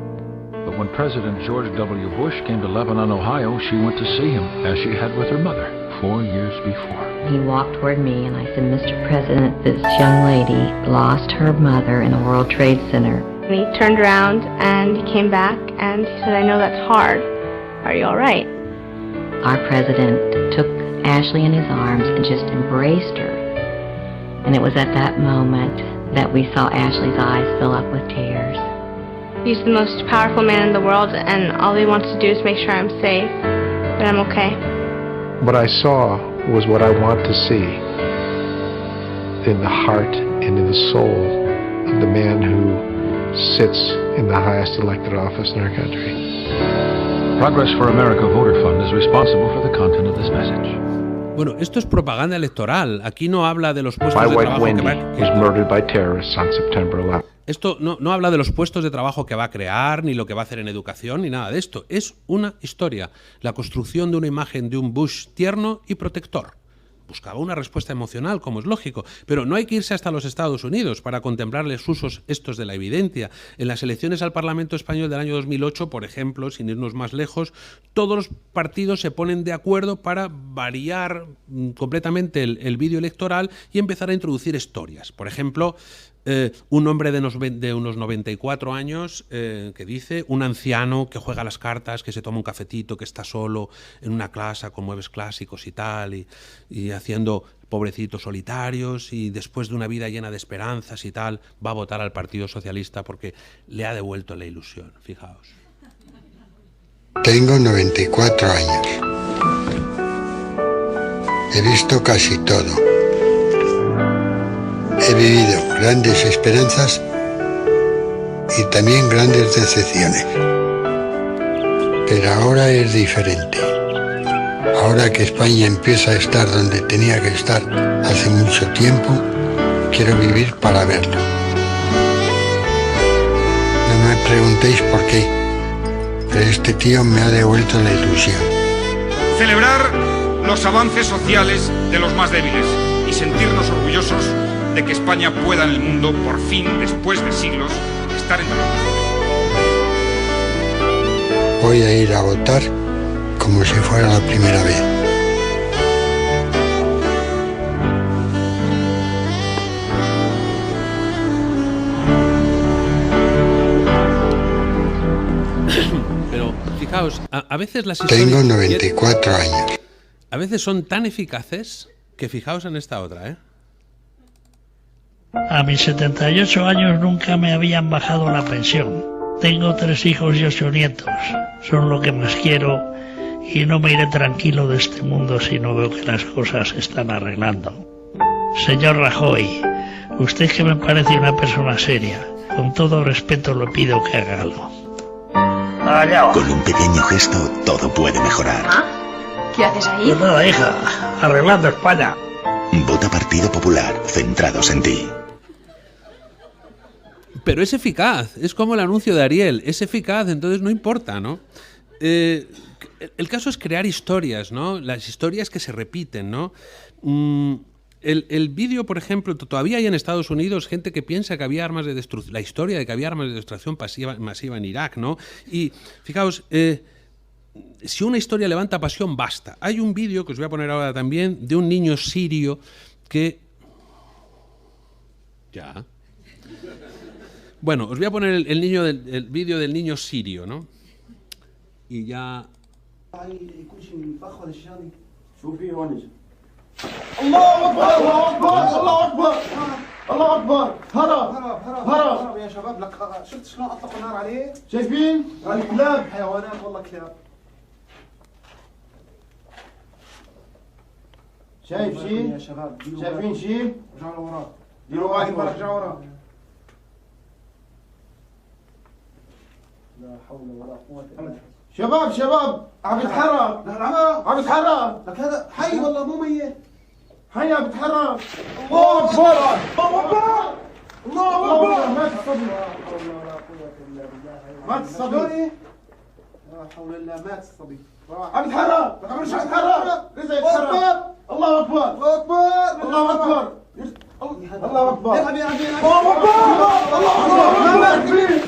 But when President George W. Bush came to Lebanon, Ohio, she went to see him, as she had with her mother 4 years before. He walked toward me and I said, Mr. President, this young lady lost her mother in a World Trade Center. And he turned around and he came back and he said, I know that's hard. Are you all right? Our president took Ashley in his arms and just embraced her. And it was at that moment that we saw Ashley's eyes fill up with tears. He's the most powerful man in the world, and all he wants to do is make sure I'm safe, but I'm okay. What I saw was what I want to see in the heart and in the soul of the man who sits in the highest elected office in our country. Progress for America Voter Fund is responsible for the content of this message. Bueno, esto es propaganda electoral. Aquí no habla de los puestos My de wife trabajo Wendy que was murdered by terrorists on September 11th. Esto no habla de los puestos de trabajo que va a crear, ni lo que va a hacer en educación, ni nada de esto. Es una historia, la construcción de una imagen de un Bush tierno y protector. Buscaba una respuesta emocional, como es lógico, pero no hay que irse hasta los Estados Unidos para contemplar los usos estos de la evidencia. En las elecciones al Parlamento Español del año 2008, por ejemplo, sin irnos más lejos, todos los partidos se ponen de acuerdo para variar completamente el vídeo electoral y empezar a introducir historias. Por ejemplo, un hombre de unos 94 años que dice, un anciano que juega las cartas, que se toma un cafetito, que está solo en una clase con muebles clásicos y tal, y haciendo pobrecitos solitarios, y después de una vida llena de esperanzas y tal, va a votar al Partido Socialista porque le ha devuelto la ilusión. Fijaos. Tengo 94 años. He visto casi todo. He vivido grandes esperanzas y también grandes decepciones. Pero ahora es diferente. Ahora que España empieza a estar donde tenía que estar hace mucho tiempo, quiero vivir para verlo. No me preguntéis por qué, pero este tío me ha devuelto la ilusión. Celebrar los avances sociales de los más débiles y sentirnos orgullosos de que España pueda en el mundo, por fin, después de siglos, estar entre los mejores. Voy a ir a votar como si fuera la primera vez. Pero fijaos, a veces las historias... Tengo 94 años. A veces son tan eficaces que fijaos en esta otra, ¿eh? A mis 78 años nunca me habían bajado la pensión. Tengo 3 hijos y 8 nietos. Son lo que más quiero y no me iré tranquilo de este mundo si no veo que las cosas se están arreglando. Señor Rajoy, usted que me parece una persona seria, con todo respeto le pido que haga algo. Con un pequeño gesto todo puede mejorar. ¿Qué haces ahí? Pues nada, hija, arreglando España. Vota Partido Popular, centrados en ti. Pero es eficaz, es como el anuncio de Ariel, es eficaz, entonces no importa, ¿no? El caso es crear historias, ¿no? Las historias que se repiten, ¿no? El vídeo, por ejemplo, todavía hay en Estados Unidos gente que piensa que había armas de destrucción, la historia de que había armas de destrucción masiva en Irak, ¿no? Y fijaos, si una historia levanta pasión, basta. Hay un vídeo que os voy a poner ahora también de un niño sirio que... Ya... Bueno, os voy a poner el vídeo del niño sirio, ¿no? Y ya... شباب عم يتحرك عم يتحرك لك هذا حي والله مو ميت حي عم يتحرك الله اكبر الله اكبر مات الصبي مات الصبي لا حول الله مات الصبي عم يتحرك عم يتحرك رزق يتحرك الله اكبر الله اكبر الله اكبر الله اكبر يلعب الله اكبر الله اكبر ما مات فيه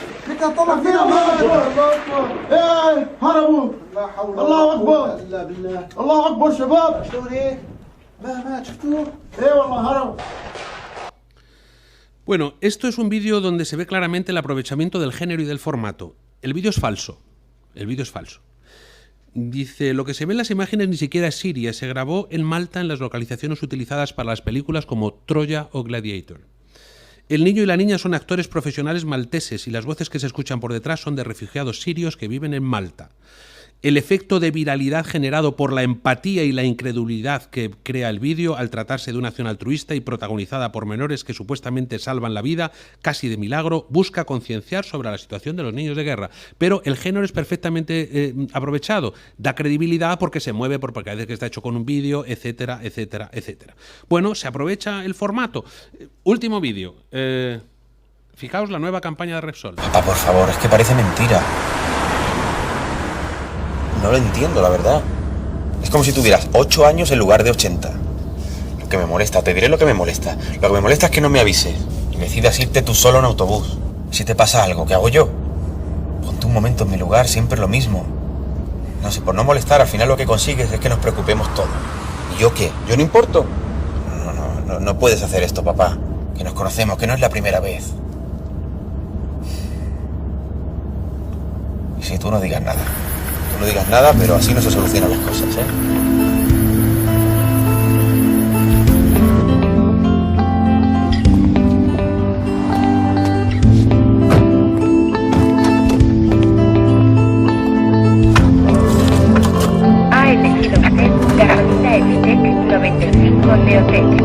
طلع فينا الله اكبر ايه هربوا لا حول الله اكبر الا بالله الله اكبر شباب شلون ايه ما مات شفتوه ايه والله هرب. Bueno, esto es un vídeo donde se ve claramente el aprovechamiento del género y del formato. El vídeo es falso. El vídeo es falso. Dice, lo que se ve en las imágenes ni siquiera es Siria, se grabó en Malta en las localizaciones utilizadas para las películas como Troya o Gladiator. El niño y la niña son actores profesionales malteses y las voces que se escuchan por detrás son de refugiados sirios que viven en Malta. el efecto de viralidad generado por la empatía y la incredulidad que crea el vídeo al tratarse de una acción altruista y protagonizada por menores que supuestamente salvan la vida, casi de milagro, busca concienciar sobre la situación de los niños de guerra. Pero el género es perfectamente aprovechado, da credibilidad porque se mueve, porque a veces que está hecho con un vídeo, etcétera, etcétera, etcétera. Bueno, se aprovecha el formato. Último vídeo. Fijaos la nueva campaña de Repsol. Papá, por favor, es que parece mentira. No lo entiendo, la verdad. Es como si tuvieras 8 años en lugar de 80. Lo que me molesta, te diré lo que me molesta. Lo que me molesta es que no me avises y decidas irte tú solo en autobús. Si te pasa algo, ¿qué hago yo? Ponte un momento en mi lugar, siempre lo mismo. No sé, por no molestar, al final lo que consigues es que nos preocupemos todos. ¿Y yo qué? ¿Yo no importo? No puedes hacer esto, papá. Que nos conocemos, que no es la primera vez. Y si tú no digas nada. Tú no digas nada, pero así no se solucionan las cosas, ¿eh? Ha elegido usted gasolina Evitec 95 Neotec.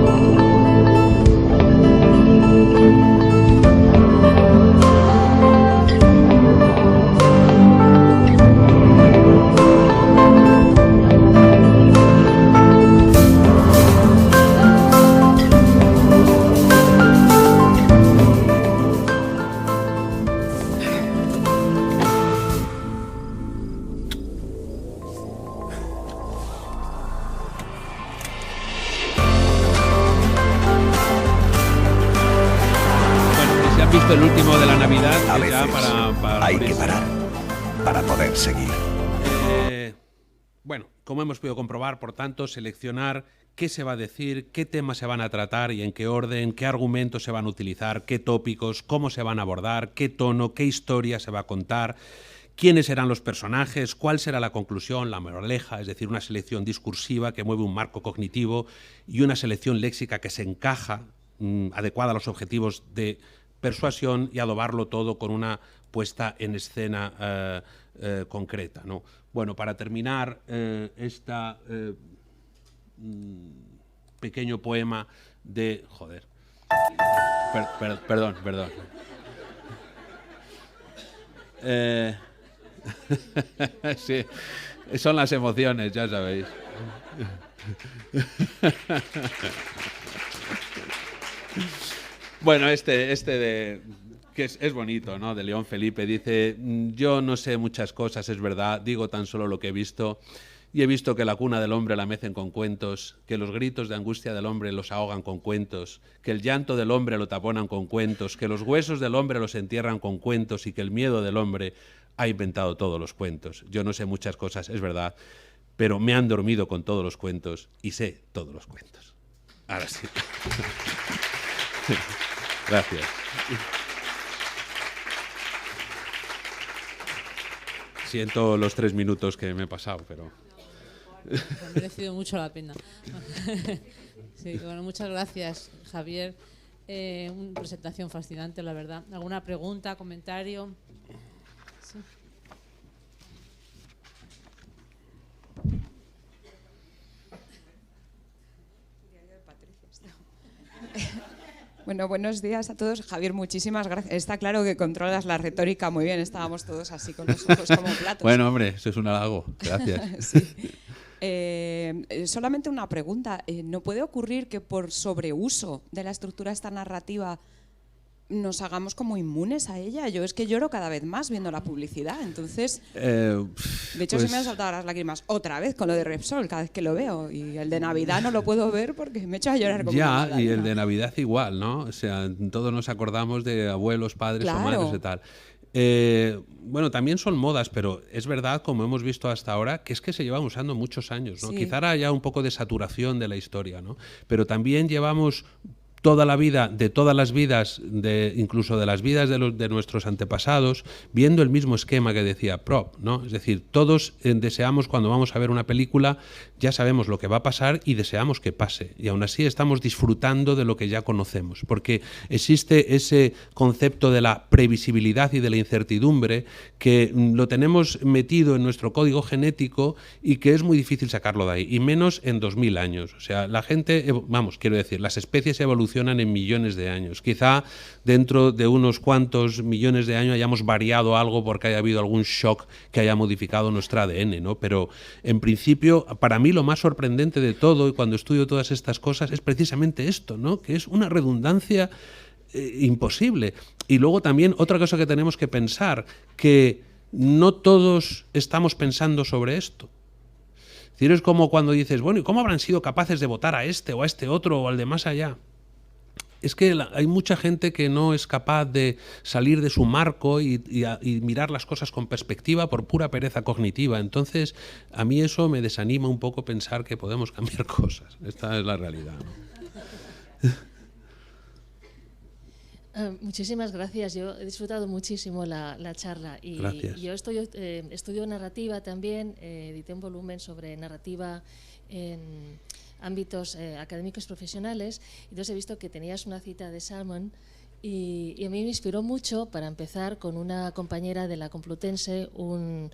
El último de la Navidad. A veces ya para hay que parar para poder seguir. Bueno, como hemos podido comprobar, por tanto, seleccionar qué se va a decir, qué temas se van a tratar y en qué orden, qué argumentos se van a utilizar, qué tópicos, cómo se van a abordar, qué tono, qué historia se va a contar, quiénes serán los personajes, cuál será la conclusión, la moraleja, es decir, una selección discursiva que mueve un marco cognitivo y una selección léxica que se encaja, adecuada a los objetivos de persuasión y adobarlo todo con una puesta en escena concreta, ¿no? Bueno, para terminar esta pequeño poema de... Joder. Perdón. Sí, son las emociones, ya sabéis. Bueno, este de que es bonito, ¿no? De León Felipe, dice: yo no sé muchas cosas, es verdad, digo tan solo lo que he visto, y he visto que la cuna del hombre la mecen con cuentos, que los gritos de angustia del hombre los ahogan con cuentos, que el llanto del hombre lo taponan con cuentos, que los huesos del hombre los entierran con cuentos y que el miedo del hombre ha inventado todos los cuentos. Yo no sé muchas cosas, es verdad, pero me han dormido con todos los cuentos y sé todos los cuentos. Ahora sí. Gracias. Siento los 3 minutos que me he pasado, pero... Ha merecido mucho la pena. Sí, bueno, muchas gracias, Javier. Una presentación fascinante, la verdad. ¿Alguna pregunta, comentario? Sí. Bueno, buenos días a todos. Javier, muchísimas gracias. Está claro que controlas la retórica muy bien. Estábamos todos así con los ojos como platos. Bueno, hombre, eso es un halago. Gracias. Sí. Solamente una pregunta. ¿No puede ocurrir que por sobreuso de la estructura esta narrativa nos hagamos como inmunes a ella? Yo es que lloro cada vez más viendo la publicidad. Entonces, de hecho, se me han saltado las lágrimas otra vez con lo de Repsol cada vez que lo veo. Y el de Navidad no lo puedo ver porque me echo a llorar como ya, una y el de Navidad igual, ¿no? O sea, todos nos acordamos de abuelos, padres o madres y tal. Bueno, también son modas, pero es verdad, como hemos visto hasta ahora, que es que se llevan usando muchos años, ¿no? Sí. Quizá haya un poco de saturación de la historia, ¿no? Pero también llevamos toda la vida, de todas las vidas, incluso de las vidas de nuestros antepasados, viendo el mismo esquema que decía Prop, ¿no? Es decir, todos deseamos, cuando vamos a ver una película, ya sabemos lo que va a pasar y deseamos que pase. Y aún así estamos disfrutando de lo que ya conocemos, porque existe ese concepto de la previsibilidad y de la incertidumbre que lo tenemos metido en nuestro código genético y que es muy difícil sacarlo de ahí, y menos en 2000 años. O sea, la gente, quiero decir, las especies evolucionan en millones de años. Quizá dentro de unos cuantos millones de años hayamos variado algo porque haya habido algún shock que haya modificado nuestro ADN, ¿no? Pero en principio, para mí lo más sorprendente de todo, y cuando estudio todas estas cosas, es precisamente esto, ¿no? Que es una redundancia imposible. Y luego también otra cosa que tenemos que pensar, que no todos estamos pensando sobre esto. Es decir, es como cuando dices, bueno, ¿y cómo habrán sido capaces de votar a este o a este otro o al de más allá? Es que hay mucha gente que no es capaz de salir de su marco y mirar las cosas con perspectiva por pura pereza cognitiva. Entonces, a mí eso me desanima un poco pensar que podemos cambiar cosas. Esta es la realidad, ¿no? Muchísimas gracias. Yo he disfrutado muchísimo la charla. Y gracias. Yo estudio narrativa también. Edité un volumen sobre narrativa en ámbitos académicos profesionales. Entonces he visto que tenías una cita de Salmon y a mí me inspiró mucho, para empezar, con una compañera de la Complutense, un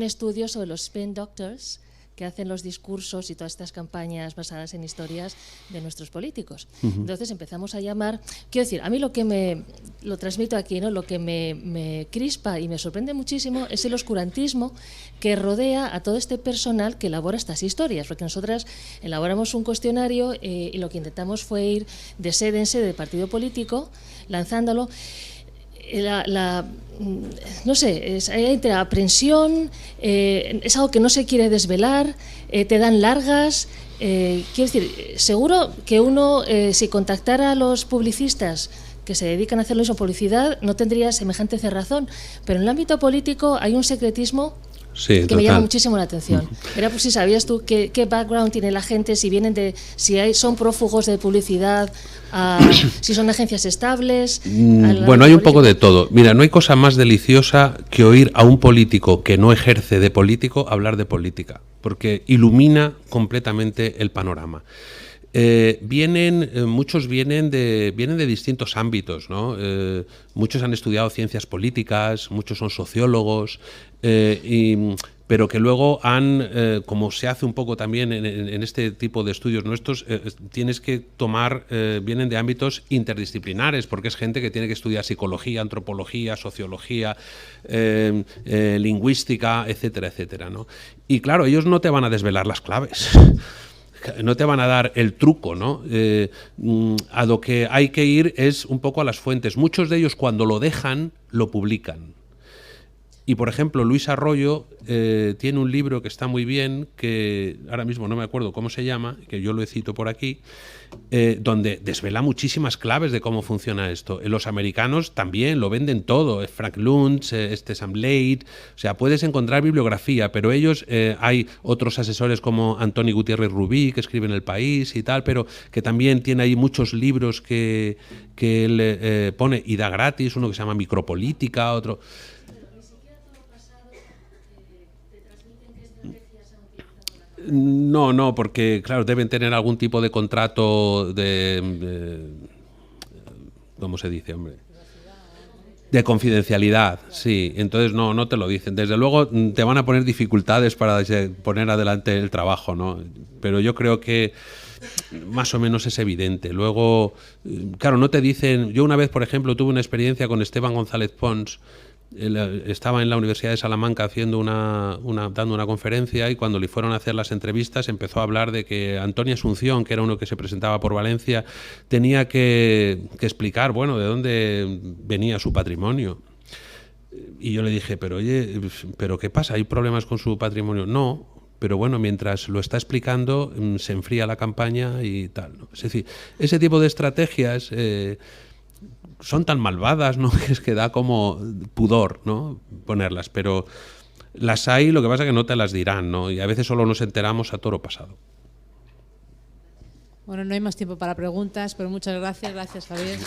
estudio sobre los spin doctors que hacen los discursos y todas estas campañas basadas en historias de nuestros políticos. Entonces empezamos a llamar, quiero decir, a mí lo transmito aquí, ¿no? Lo que me crispa y me sorprende muchísimo es el oscurantismo que rodea a todo este personal que elabora estas historias, porque nosotras elaboramos un cuestionario y lo que intentamos fue ir de sede en sede de partido político, lanzándolo. No sé, hay aprensión, es algo que no se quiere desvelar, te dan largas. Quiero decir, seguro que uno, si contactara a los publicistas que se dedican a hacer mismo publicidad, no tendría semejante cerrazón. Pero en el ámbito político hay un secretismo que me llama muchísimo la atención. Era pues si sabías tú qué background tiene la gente, si son prófugos de publicidad, si son agencias estables. Bueno, hay un poco de todo. Mira, no hay cosa más deliciosa que oír a un político que no ejerce de político hablar de política, porque ilumina completamente el panorama. Muchos vienen de distintos ámbitos, ¿no? Muchos han estudiado ciencias políticas, muchos son sociólogos, pero que luego como se hace un poco también en este tipo de estudios nuestros, tienes que vienen de ámbitos interdisciplinares, porque es gente que tiene que estudiar psicología, antropología, sociología, lingüística, etcétera, etcétera, ¿no? Y claro, ellos no te van a desvelar las claves. No te van a dar el truco, ¿no? A lo que hay que ir es un poco a las fuentes. Muchos de ellos, cuando lo dejan, lo publican. Y, por ejemplo, Luis Arroyo tiene un libro que está muy bien, que ahora mismo no me acuerdo cómo se llama, que yo lo cito por aquí, donde desvela muchísimas claves de cómo funciona esto. Los americanos también lo venden todo, Frank Luntz, Sam Blade, o sea, puedes encontrar bibliografía, pero ellos, hay otros asesores como Antoni Gutiérrez Rubí, que escribe en El País y tal, pero que también tiene ahí muchos libros que él pone y da gratis, uno que se llama Micropolítica, otro... No, porque claro, deben tener algún tipo de contrato ¿cómo se dice, hombre? De confidencialidad, sí. Entonces no te lo dicen. Desde luego te van a poner dificultades para poner adelante el trabajo, ¿no? Pero yo creo que más o menos es evidente. Luego, claro, no te dicen... Yo una vez, por ejemplo, tuve una experiencia con Esteban González Pons. Estaba en la Universidad de Salamanca haciendo dando una conferencia, y cuando le fueron a hacer las entrevistas empezó a hablar de que Antonio Asunción, que era uno que se presentaba por Valencia, tenía que explicar, bueno, de dónde venía su patrimonio. Y yo le dije, pero oye, ¿pero qué pasa? ¿Hay problemas con su patrimonio? No, pero bueno, mientras lo está explicando se enfría la campaña y tal, ¿no? Es decir, ese tipo de estrategias... son tan malvadas, ¿no? Es que da como pudor, ¿no? Ponerlas, pero las hay, lo que pasa es que no te las dirán, ¿no? Y a veces solo nos enteramos a toro pasado. Bueno, no hay más tiempo para preguntas, pero muchas gracias. Gracias, Javier.